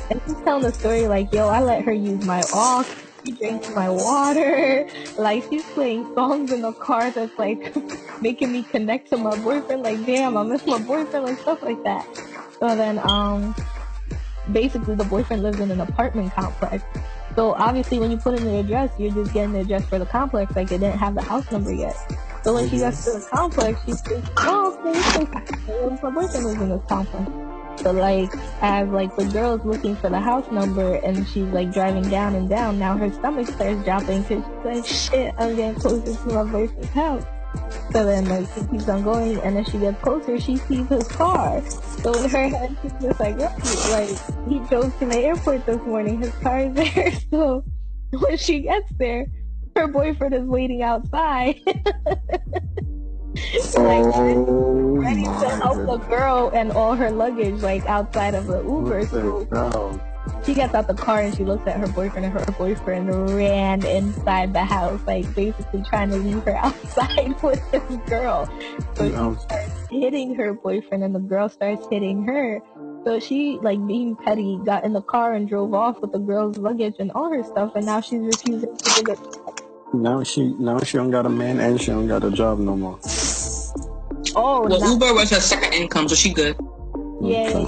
And she's telling the story, like, yo, I let her use my aux. She drinks my water. Like, she's playing songs in the car that's, like, making me connect to my boyfriend. Like, damn, I miss my boyfriend, like stuff like that. So then, basically the boyfriend lives in an apartment complex. So obviously when you put in the address, you're just getting the address for the complex, like it didn't have the house number yet. So when she gets to the complex, she thinks, oh, okay, my boyfriend lives in this complex. So like, as like the girl's looking for the house number and she's like driving down and down, now her stomach starts dropping because she's like, shit, I'm getting closer to my boyfriend's house. So then like she keeps on going, and as she gets closer, she sees his car. So in her head, she's just like, like he drove to the airport this morning, his car is there. So when she gets there, her boyfriend is waiting outside. Ready to help the girl and all her luggage, like outside of the Uber. So she gets out the car and she looks at her boyfriend, and her boyfriend ran inside the house, like basically trying to leave her outside with this girl. So she starts hitting her boyfriend, and the girl starts hitting her. So she, like being petty, got in the car and drove off with the girl's luggage and all her stuff, and now she's refusing to give it. Now she don't got a man and she don't got a job no more. Oh, well, Uber was her second income, so she good. Yeah.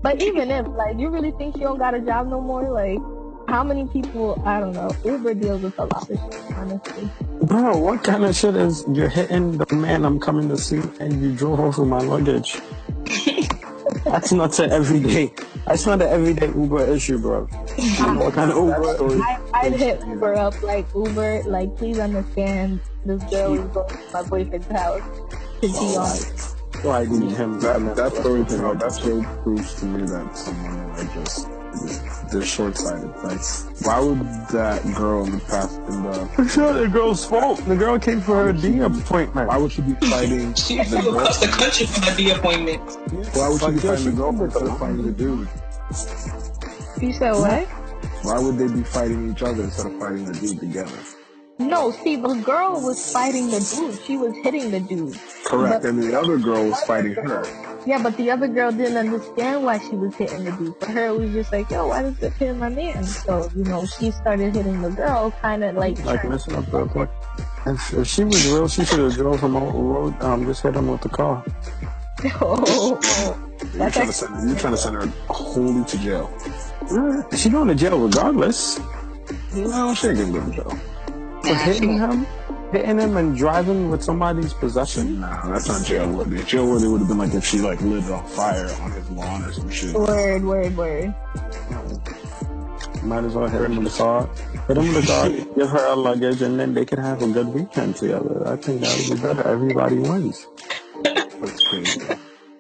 But even if, like, you really think she don't got a job no more? Like, how many people, I don't know, Uber deals with a lot of shit, honestly. Bro, what kind of shit is you're hitting the man I'm coming to see and you drove off with my luggage? That's not an everyday Uber issue, bro. You know what kind of Uber story? I'd hit Uber up, like, Uber, like, please understand this girl is going to my boyfriend's house to be honest. So I need him. That story proves to me that someone like they're short-sighted. Like, why would that girl in the past It's not the girl's fault. The girl came for her D appointment. Why would she be fighting? She had to go across the country for her D appointment. Why would she be fighting the girlfriend instead of fighting the dude? You said what? Why would they be fighting each other instead of fighting the dude together? No, see, the girl was fighting the dude. She was hitting the dude. Correct, and the other girl was fighting her. Yeah, but the other girl didn't understand why she was hitting the dude. For her, it was just like, yo, why does it hit my man? So, you know, she started hitting the girl, kind of like messing up real quick. If she was real, she should have drove him off the road, just hit him with the car. You're trying to send her wholly to jail. She going to jail regardless. No, she ain't gonna go to jail. For hitting him and driving with somebody's possession? Nah, that's not jail worthy. Jail worthy would have been like if she like lit on fire on his lawn or some shit. Word. Might as well hit him in the car. Give her a luggage, and then they could have a good weekend together. I think that would be better. Everybody wins. That's crazy.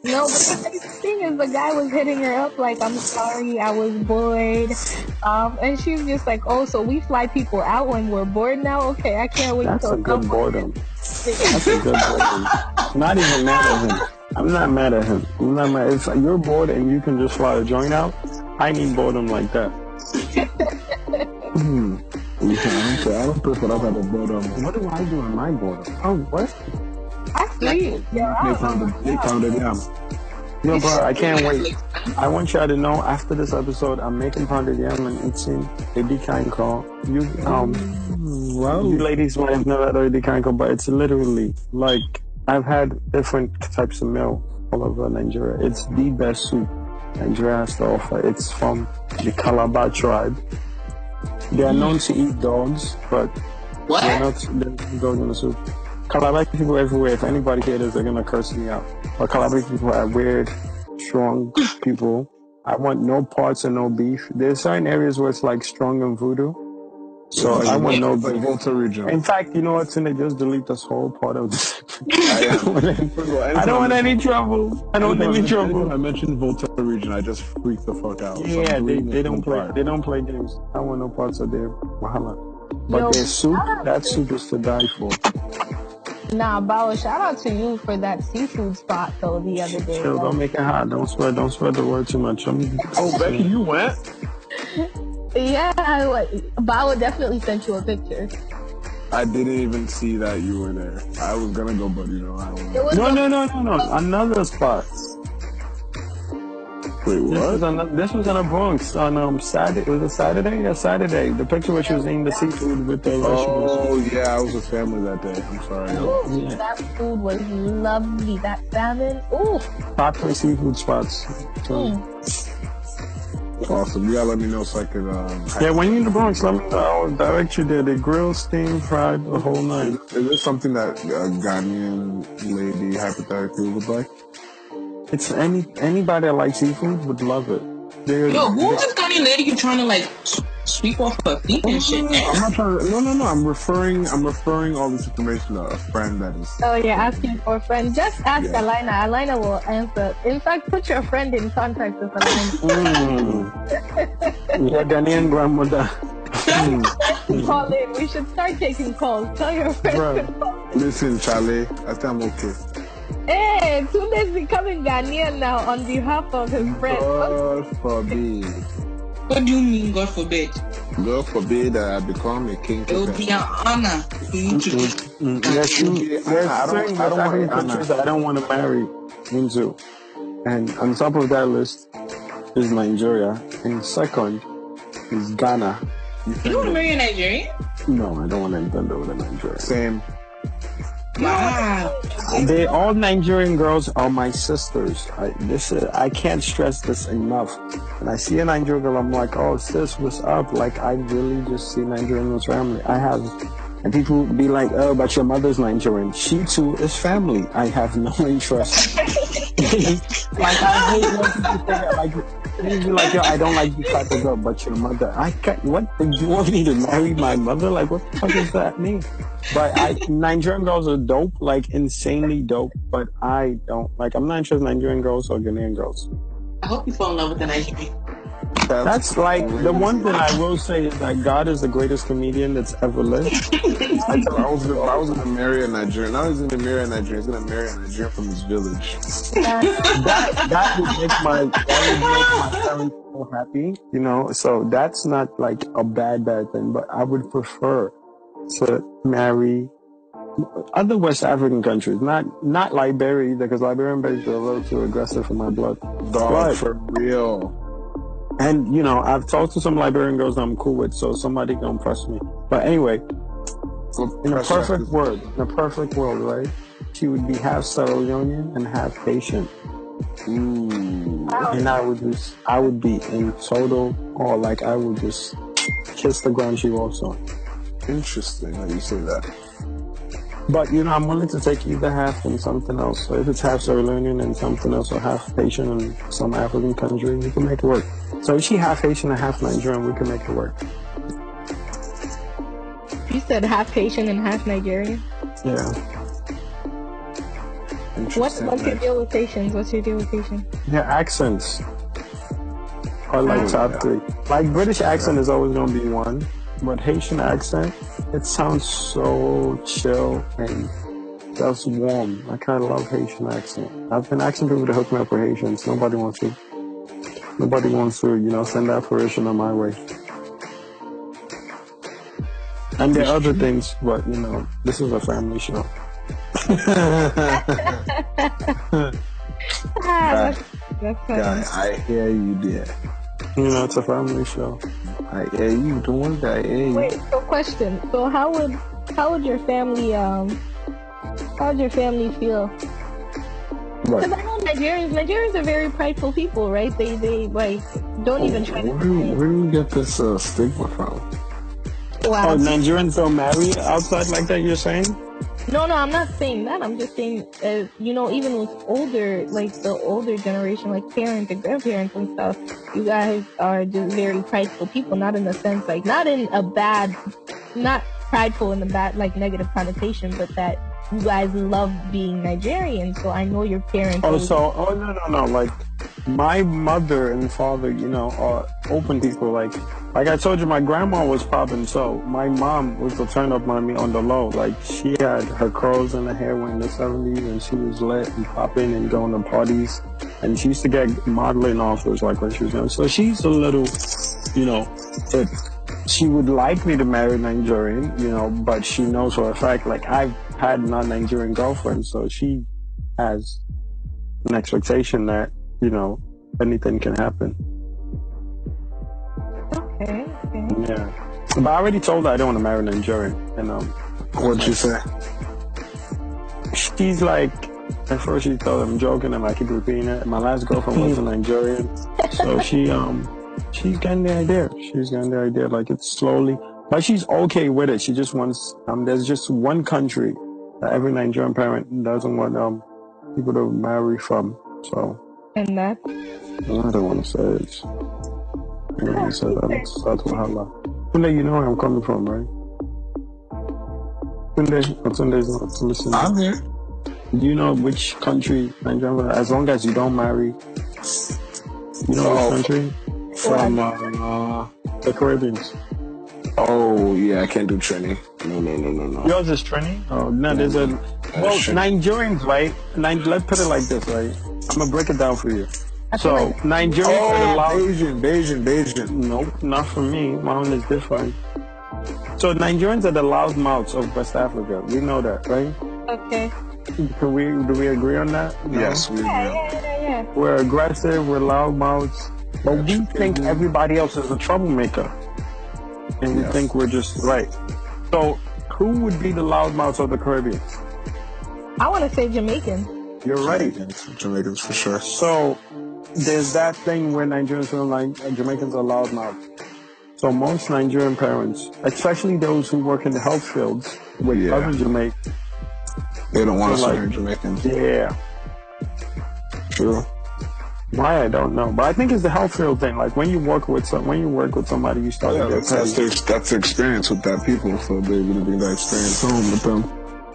No, but the thing is, the guy was hitting her up like, I'm sorry, I was bored. And she was just like, oh, so we fly people out when we're bored now? Okay, I can't wait. That's a good boredom. That's a good boredom. Not even mad at him. I'm not mad at him. If you're bored and you can just fly a joint out, I need boredom like that. I don't prefer that type of boredom. What do I do in my boredom? Oh, what? I sleep. No, bro, I can't wait. I want y'all to know, after this episode, I'm making pounded yam and eating Eddie Kanko. You ladies might have never had Eddie Kanko, but it's literally like I've had different types of meal all over Nigeria. It's the best soup Nigeria has to offer. It's from the Calabar tribe. They are known to eat dogs, but they're not dogs in the soup. Calabar people everywhere. If anybody here is, they're gonna curse me out. But Calabar people are weird, strong people. I want no parts and no beef. There's certain areas where it's like strong and voodoo. So I want no beef. Volta region. In fact, you know what's in it? Just delete this whole part of this. I don't want any trouble. I don't want any trouble. I mentioned Volta region. I just freaked the fuck out. Yeah, they don't play. They don't play games. I don't want no parts of their Wahala. But their soup, that soup is to die for. Nah, Bawo, shout out to you for that seafood spot though the other day. Chill, don't make it hot. Don't spread the word too much. Becky, you went? Yeah, Bawo definitely sent you a picture. I didn't even see that you were there. I was gonna go, but I don't know. No. Another spot. Wait, what? This was in the Bronx on Saturday. It was a Saturday? Yeah, Saturday. The picture where she was eating the seafood with the vegetables. Oh, yeah, I was with family that day. I'm sorry. Ooh, yeah. That food was lovely. That salmon. Ooh. Top 3 seafood spots. So. Awesome. You gotta let me know so I could. Yeah, when you're in the Bronx, let me know. I'll direct you there. They grill, steam, fried, the whole night. Is this something that a Ghanaian lady hypothetically would like? It's anybody that likes seafood would love it. Yo, who's this Ghanaian lady you trying to like sweep off her feet and shit? I'm not trying to. No. I'm referring all this information to a friend that is. Oh, you're asking for a friend. Just ask Aliana. Aliana will answer. In fact, put your friend in contact with Aliana. Yeah, Ghanaian grandmother. Call in. We should start taking calls. Tell your friend. Listen, Charlie. I think I'm okay. Hey, Tunde's becoming Ghanaian now on behalf of his friend. God forbid. What do you mean, God forbid? God forbid that I become a king. It would be an honor for you to be. There's certain West African countries that I don't want to marry into. And on top of that list is Nigeria. And second is Ghana. You want to marry a Nigerian? No, I don't want to bend over to Nigeria. Same. Wow. All Nigerian girls are my sisters. I can't stress this enough. When I see a Nigerian girl, I'm like, oh sis, what's up? Like I really just see Nigerian as family. And people be like, oh, but your mother's Nigerian. She too is family. I have no interest. Like I hate when people say that. Like they be like, yo, I don't like you type of girl, but your mother. I can't. What? Do you want me to marry my mother? Like what the fuck does that mean? But Nigerian girls are dope, like insanely dope. But I don't like. I'm not interested in Nigerian girls or Ghanaian girls. I hope you fall in love with a Nigerian. That's like the one thing I will say is that God is the greatest comedian that's ever lived. I was gonna marry a Nigerian. I was gonna marry a Nigerian. He's gonna marry a Nigerian from his village. That would make my parents so happy, you know. So that's not like a bad thing. But I would prefer to marry other West African countries, not Liberia either, because Liberian babies are a little too aggressive for my blood. Dog, for real. And, you know, I've talked to some Liberian girls I'm cool with, so somebody gonna press me. But anyway, in a perfect world, right, she would be half Sierra Leonean and half Haitian. And I would be in total, or like I would just kiss the ground she walks on. Interesting how you say that. But, you know, I'm willing to take either half and something else. So if it's half Sierra Leonean and something else, or half Haitian and some African country, we can make it work. So if she half Haitian and half Nigerian, we can make it work. You said half Haitian and half Nigerian? Yeah. What's your deal with Haitians? What's your deal with Haitians? Their accents are like top 3. Like British accent is always going to be one. But Haitian accent, it sounds so chill and just warm. I kind of love Haitian accent. I've been asking people to hook me up with Haitians. Nobody wants to, you know, send that fruition on my way. And there are other things, but, you know, this is a family show. That's funny. I hear you there. You know, it's a family show. I hear you doing that. I hear you. Wait, so question. So how would your family feel? Because I know Nigerians are very prideful people, right? They like don't even try to. Where do you get this stigma from? Wow. Oh, Nigerians don't marry outside like that, you're saying? No, I'm not saying that. I'm just saying, you know, even with the older generation, like parents and grandparents and stuff, you guys are just very prideful people, not in the sense, like, not prideful in the bad, like, negative connotation, but that you guys love being Nigerian. So I know your parents. No. Like, my mother and father, you know, are open people. Like I told you, my grandma was popping, so my mom was the turn up on me on the low. Like, she had her curls in her hair in the 70s, and she was lit and popping and going to parties. And she used to get modeling offers, like, when she was young. So she's a little, you know, she would like me to marry a Nigerian, you know, but she knows for a fact, like, I've had non-Nigerian girlfriends, so she has an expectation that, you know, anything can happen. Okay. Yeah. But I already told her I don't want to marry Nigerian. And what'd you say? She's like, at first she thought I'm joking and I keep repeating it. My last girlfriend was a Nigerian. So she's getting the idea. Like it's slowly, but she's okay with it. She just wants, there's just one country that every Nigerian parent doesn't want people to marry from. So. And that? I don't want to say it. I don't want to say that. That's Wahala. Tunde, you know where I'm coming from, right? Tunde's not listening. I'm here. Do you know which country Nigeria? As long as you don't marry, you know which country? From the Caribbean. Oh yeah, I can't do Trini. No. Yours is Trini? Oh no, there's a Nigerians, right? Let's put it like this, right? I'm gonna break it down for you. So Nigerians are allowed. Bayesian. Nope, not for me. My own is different. So Nigerians are the loud mouths of West Africa. We know that, right? Okay. Do we agree on that? No? Yes, we agree. Yeah. We're aggressive, we're loud mouths, but we think everybody else is a troublemaker. And we think we're just right. So who would be the loud mouths of the Caribbean? I want to say Jamaican. You're right. Jamaicans for sure. So there's that thing where Nigerians feel like Jamaicans are loud mouths. So most Nigerian parents, especially those who work in the health fields with other Jamaicans, they don't want to hear Jamaicans. Yeah. True. Why I don't know, but I think it's the health field thing. Like when you work with somebody, you start to get that's the experience with that people. So they're going to bring that experience home with them.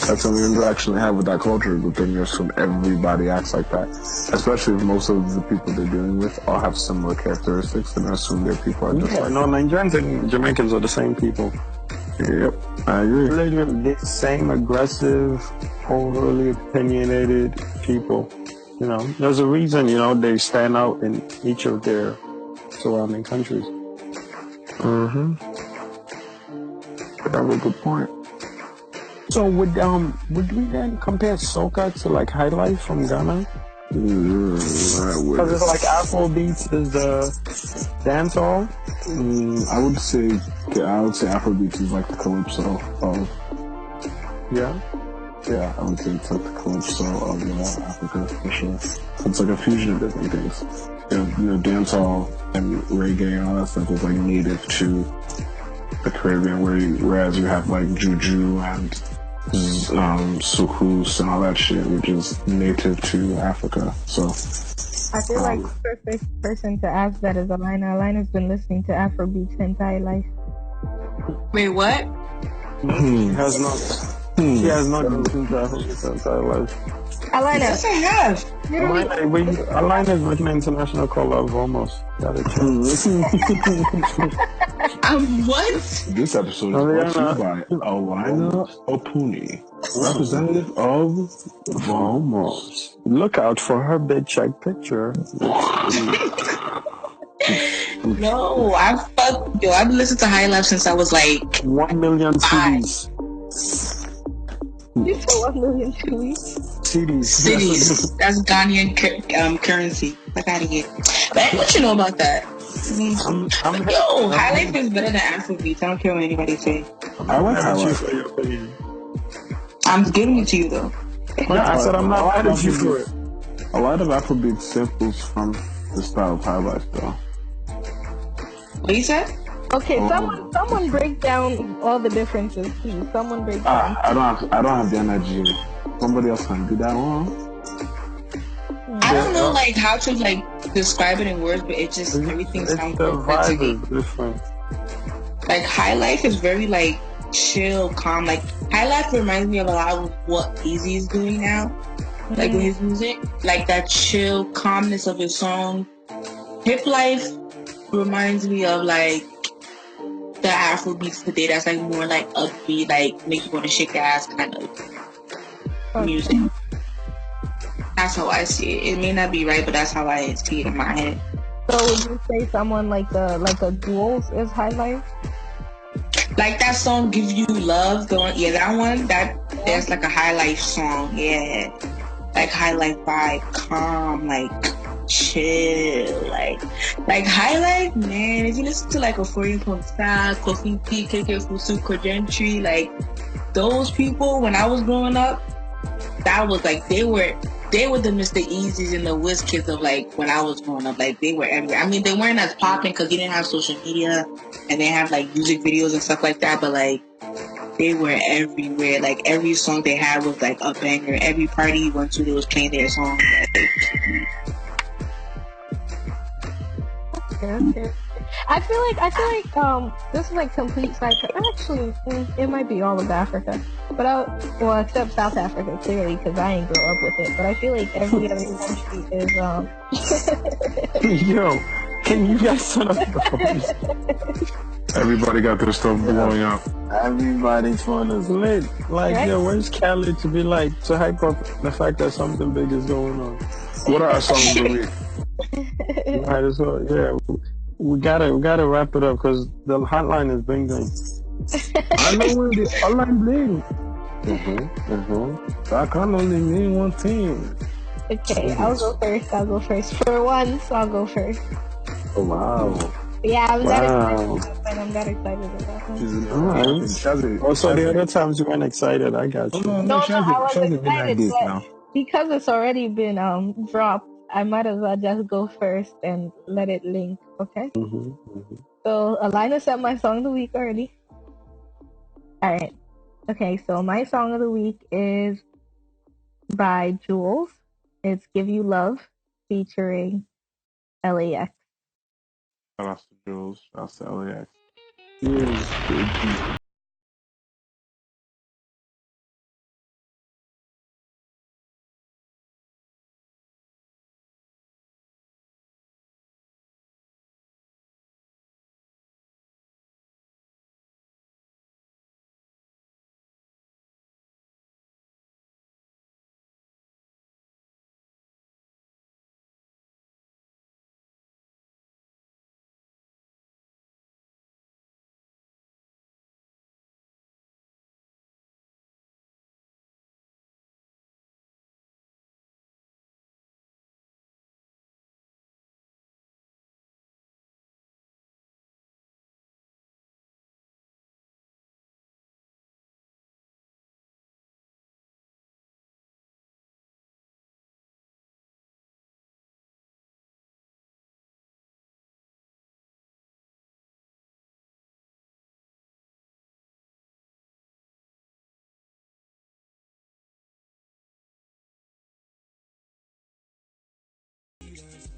That's something you actually have with that culture. But then you assume everybody acts like that, especially if most of the people they're dealing with all have similar characteristics. Then I assume their people are just like. No, Nigerians and Jamaicans are the same people. Yep, I agree. Literally the same aggressive, overly opinionated people. You know, there's a reason, they stand out in each of their surrounding countries. Mm-hmm. That's a good point. So would we then compare soca to like High Life from Ghana? Because it's like Afrobeats is the dancehall. I would say Afrobeats is like the calypso of. Yeah, I would say it's like the calypso of Africa for sure. It's like a fusion of different things. Dancehall and reggae and all that stuff is like native to the Caribbean, whereas you have like juju and soukous and all that shit, which is native to Africa. So I feel like the perfect person to ask that is Aliana. Alina's been listening to Afrobeats her entire life. Wait, what? She has not listened to Afrobeats her entire life. Alina. Yes, I have. Alina is with an international call of almost. Got it. What? This episode is brought to you by Alina Opuni, representative of Vomos. Look out for her big check picture. No, I've been listening to High Life since I was like 1 million CDs. You said 1 million CDs? Cities. That's Ghanaian currency. Fuck out of here. But what you know about that? High Life is better than Afrobeats. I don't care what anybody say. I like High Life. For your opinion. I'm giving it to you though. I said I'm not mad at you for it. A lot of Afrobeat samples from the style of High Life, though. What you said? Okay, someone break down all the differences, please. Someone break down. I don't have the energy. Somebody else can do that one. I don't know how to describe it in words, but it just everything sounds good to me. Different. Like High Life is very chill, calm. Like High Life reminds me of a lot of what Easy is doing now. Like with his music, like that chill calmness of his song. Hip Life reminds me of the Afrobeats today. That's more upbeat, make you want to shake your ass kind of music. That's how I see it. It may not be right, but that's how I see it in my head. So would you say someone like a Duels is High Life? Like that song "Give You Love," that one. That's like a High Life song. Yeah, like High Life vibe, calm, chill. Like highlight, man. If you listen to like a 40.5, Kofi P, KK Fusu, Kojentry, like those people when I was growing up, that was like they were the Mr. Easy's and the WizKids of like when I was growing up. Like they were everywhere. I mean, they weren't as popping because they didn't have social media and they have like music videos and stuff like that. But like they were everywhere. Like every song they had was like a banger. Every party you went to, they was playing their song. Like, okay. I feel like this is like complete side. Actually, it might be all of Africa, but well, except South Africa clearly because I ain't grow up with it. But I feel like every other country is Yo, can you guys turn up the phones? Everybody got their stuff blowing up. Everybody's phone is lit. Like, right? Yo, where's Cali to be like to hype up the fact that something big is going on? What are our songs of the week? Might as well, yeah. We gotta wrap it up because the hotline is bling. I know where the hotline bling. That can only mean one thing. Okay, I'll go first. For once, I'll go first. Oh wow. Yeah, I'm that excited about that. Also, the other times you weren't excited, I got you. No, I was excited, but because it's already been dropped, I might as well just go first and let it link, okay? So, Aliana said my song of the week already. Alright. Okay, so my song of the week is by Jules. It's Give You Love, featuring L.a.X. Shout out to Jules. Shout out to L.a.X.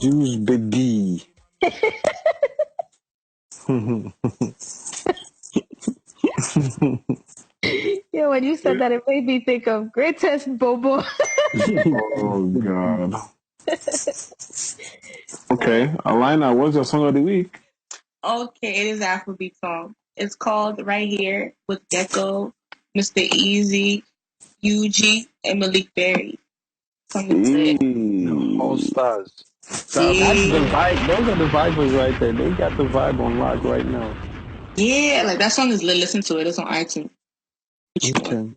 Juice Biggie. Yeah, when you said that, it made me think of Greatest Bobo. Oh, God. Okay, Aliana, what's your song of the week? Okay, it is an Afrobeat song. It's called Right Here with Gecko, Mr. Easy, UG, and Malik Berry. All stars. That's the vibe. Those are the vibers right there. They got the vibe on lock right now. Yeah, like that song is lit. Listen to it. It's on iTunes. Okay.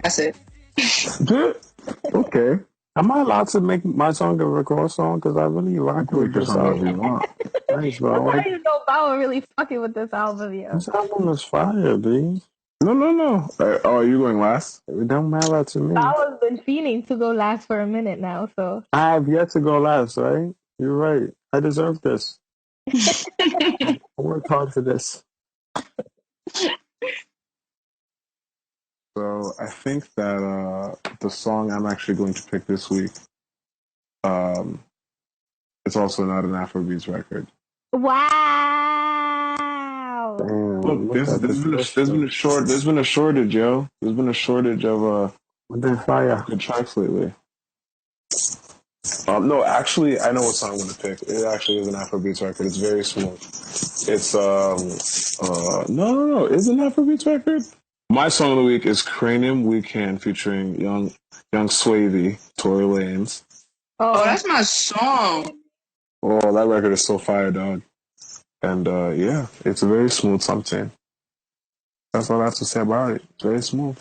That's it. Okay. Am I allowed to make my song a record song? Because I really rock with this album. Thanks, bro. I didn't know Bawo really fucking with this album, yo. This album is fire, B. No. Oh, are you going last? It don't matter to me. Bawo's been feeling to go last for a minute now, so. I have yet to go last, right? You're right. I deserve this. I worked hard for this. So I think that the song I'm actually going to pick this week, it's also not an Afrobeats record. Wow. Damn, Look, there's been a shortage, yo. There's been a shortage of fire. good tracks lately. No, actually, I know what song I'm going to pick. It actually is an Afrobeats record. It's very smooth. It's no. It's an Afrobeats record. My song of the week is Cranium Weekend featuring Young Swavy, Tory Lanez. Oh, that's my song. Oh, that record is so fire, dog. And yeah, it's a very smooth something. That's all I have to say about it. It's very smooth.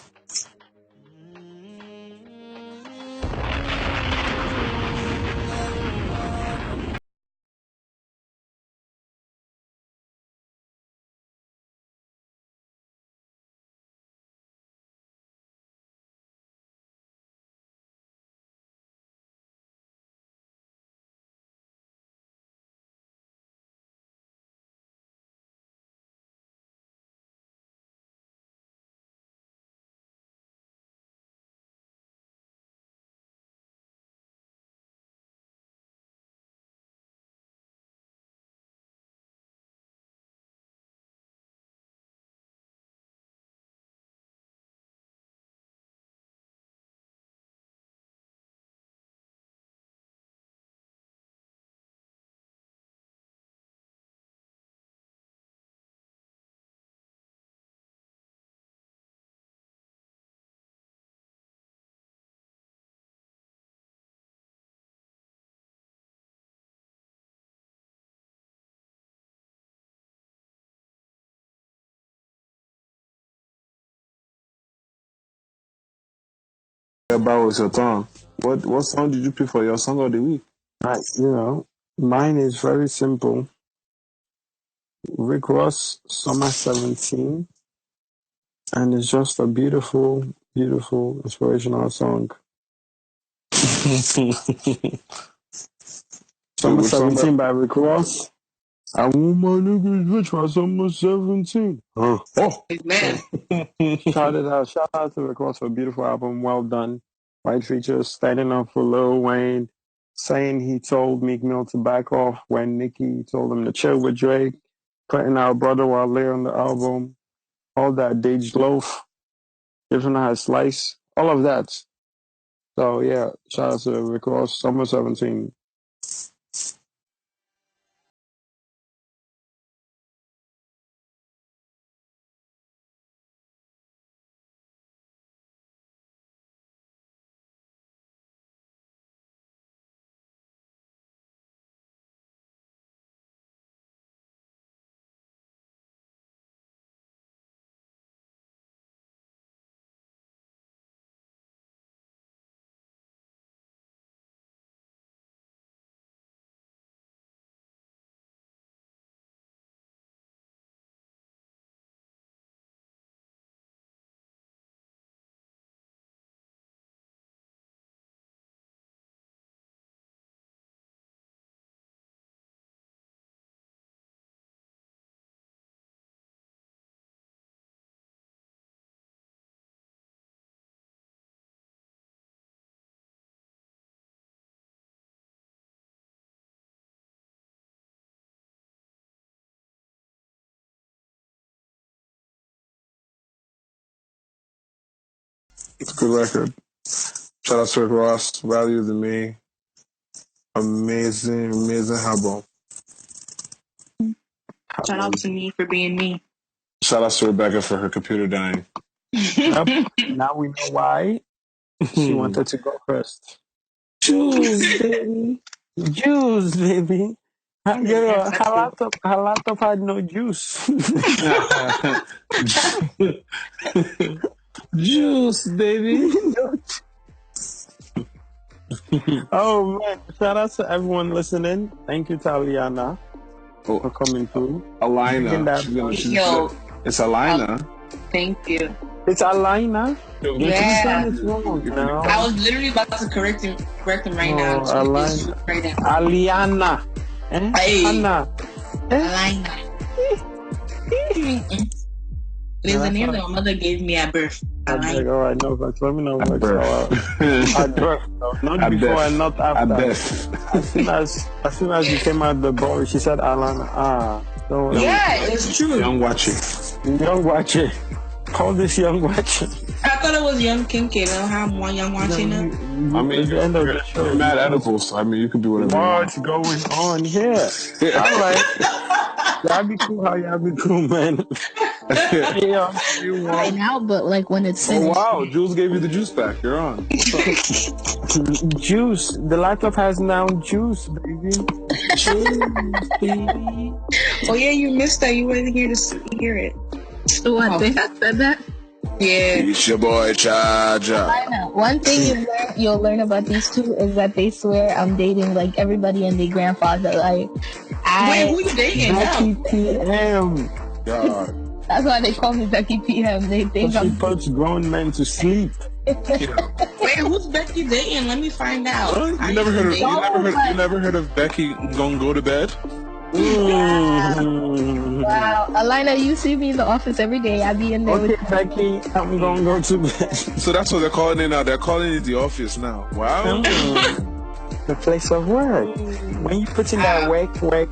Yeah, Bawo, it's your turn. What song did you pick for your song of the week? Mine is very simple. Rick Ross, Summer 17. And it's just a beautiful, beautiful, inspirational song. Summer 17 by Rick Ross. I want my niggas rich by Summer 17. Oh, man. Shout out to Rick Ross for a beautiful album. Well done. White features standing up for Lil Wayne, saying he told Meek Mill to back off when Nicki told him to chill with Drake, putting our brother Wale on the album, all that Dage Loaf, giving her a slice, all of that. So yeah, shout out to Rick Ross, Summer 17. it's a good record. Shout out to Rick Ross, Value to Me. Amazing album. Shout out to me for being me. Shout out to Rebecca for her computer dying. Yep. Now we know why she wanted to go first. Juice, baby. Juice, baby. Her laptop had no juice. Juice, baby. Oh man! Shout out to everyone listening. Thank you to Aliana for coming through. Alina. It's Alina. Thank you. It's Aliana. Yeah. It's wrong now. I was literally about to correct him right now. Aliana. Right now. Aliana. Hey. Anna. Aliana. There's a name that my mother gave me at birth. All right, no, but let me know at birth. At birth, not at before and not after. As soon as you came out the boy, she said Alana. Don't worry. Yeah, it's true. Young Watcher. Call this Young Watcher. I thought it was Young Kinky. I don't have one Young Watcher now. I mean, you're mad edible, so I mean, you could be whatever. What's going on here? All right. Y'all be cool. How y'all be cool, man? Right now, but like when it's finished. Oh wow, Jules gave you the juice back. You're on. Juice. The laptop has now juice, baby. Juice, baby. Oh yeah, you missed that. You weren't here to hear it. What? They had said that? Yeah. It's your boy Charger. One thing you'll learn about these two is that they swear I'm dating like everybody and their grandfather. Like, wait, who you dating Becky now? PM. God. That's why they call me Becky PM. They think she puts grown men to sleep. Wait, who's Becky dating? Let me find out. You never heard of Becky gonna go to bed? Wow, Aliana, you see me in the office every day. I be in there with Becky. I'm gonna go to bed. So that's what they're calling it now. They're calling it the office now. Wow. The place of work. When you put in that whack. Whack.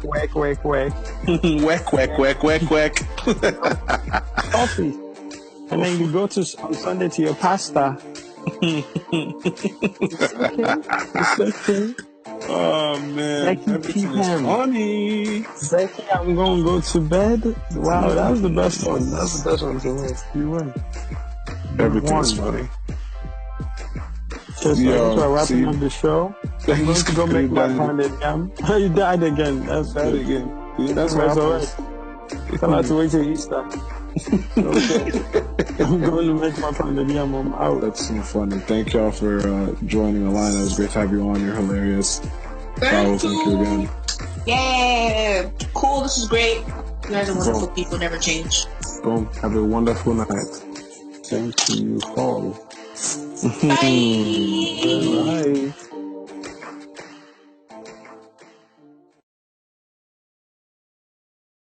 Coffee. And then you go to on Sunday to your pasta. It's okay. Oh man, Becky, funny. Becky, I'm gonna go to bed. Wow, that was the best one. That's the best one to win. You win. Everything's funny. Just we're wrapping up the show. I'm going to go make my pounded yam. You died again. That's right again. Yeah, that's right. I'll have to wait till Easter. Okay. I'm going to make my pounded yam. I'm out. That's so funny. Thank y'all for joining Aliana. It was great to have you on. You're hilarious. Bawo, thank you again. Yeah. Cool. This is great. You guys are wonderful people. Never change. Boom. Have a wonderful night. Thank you all. Bye. Bye.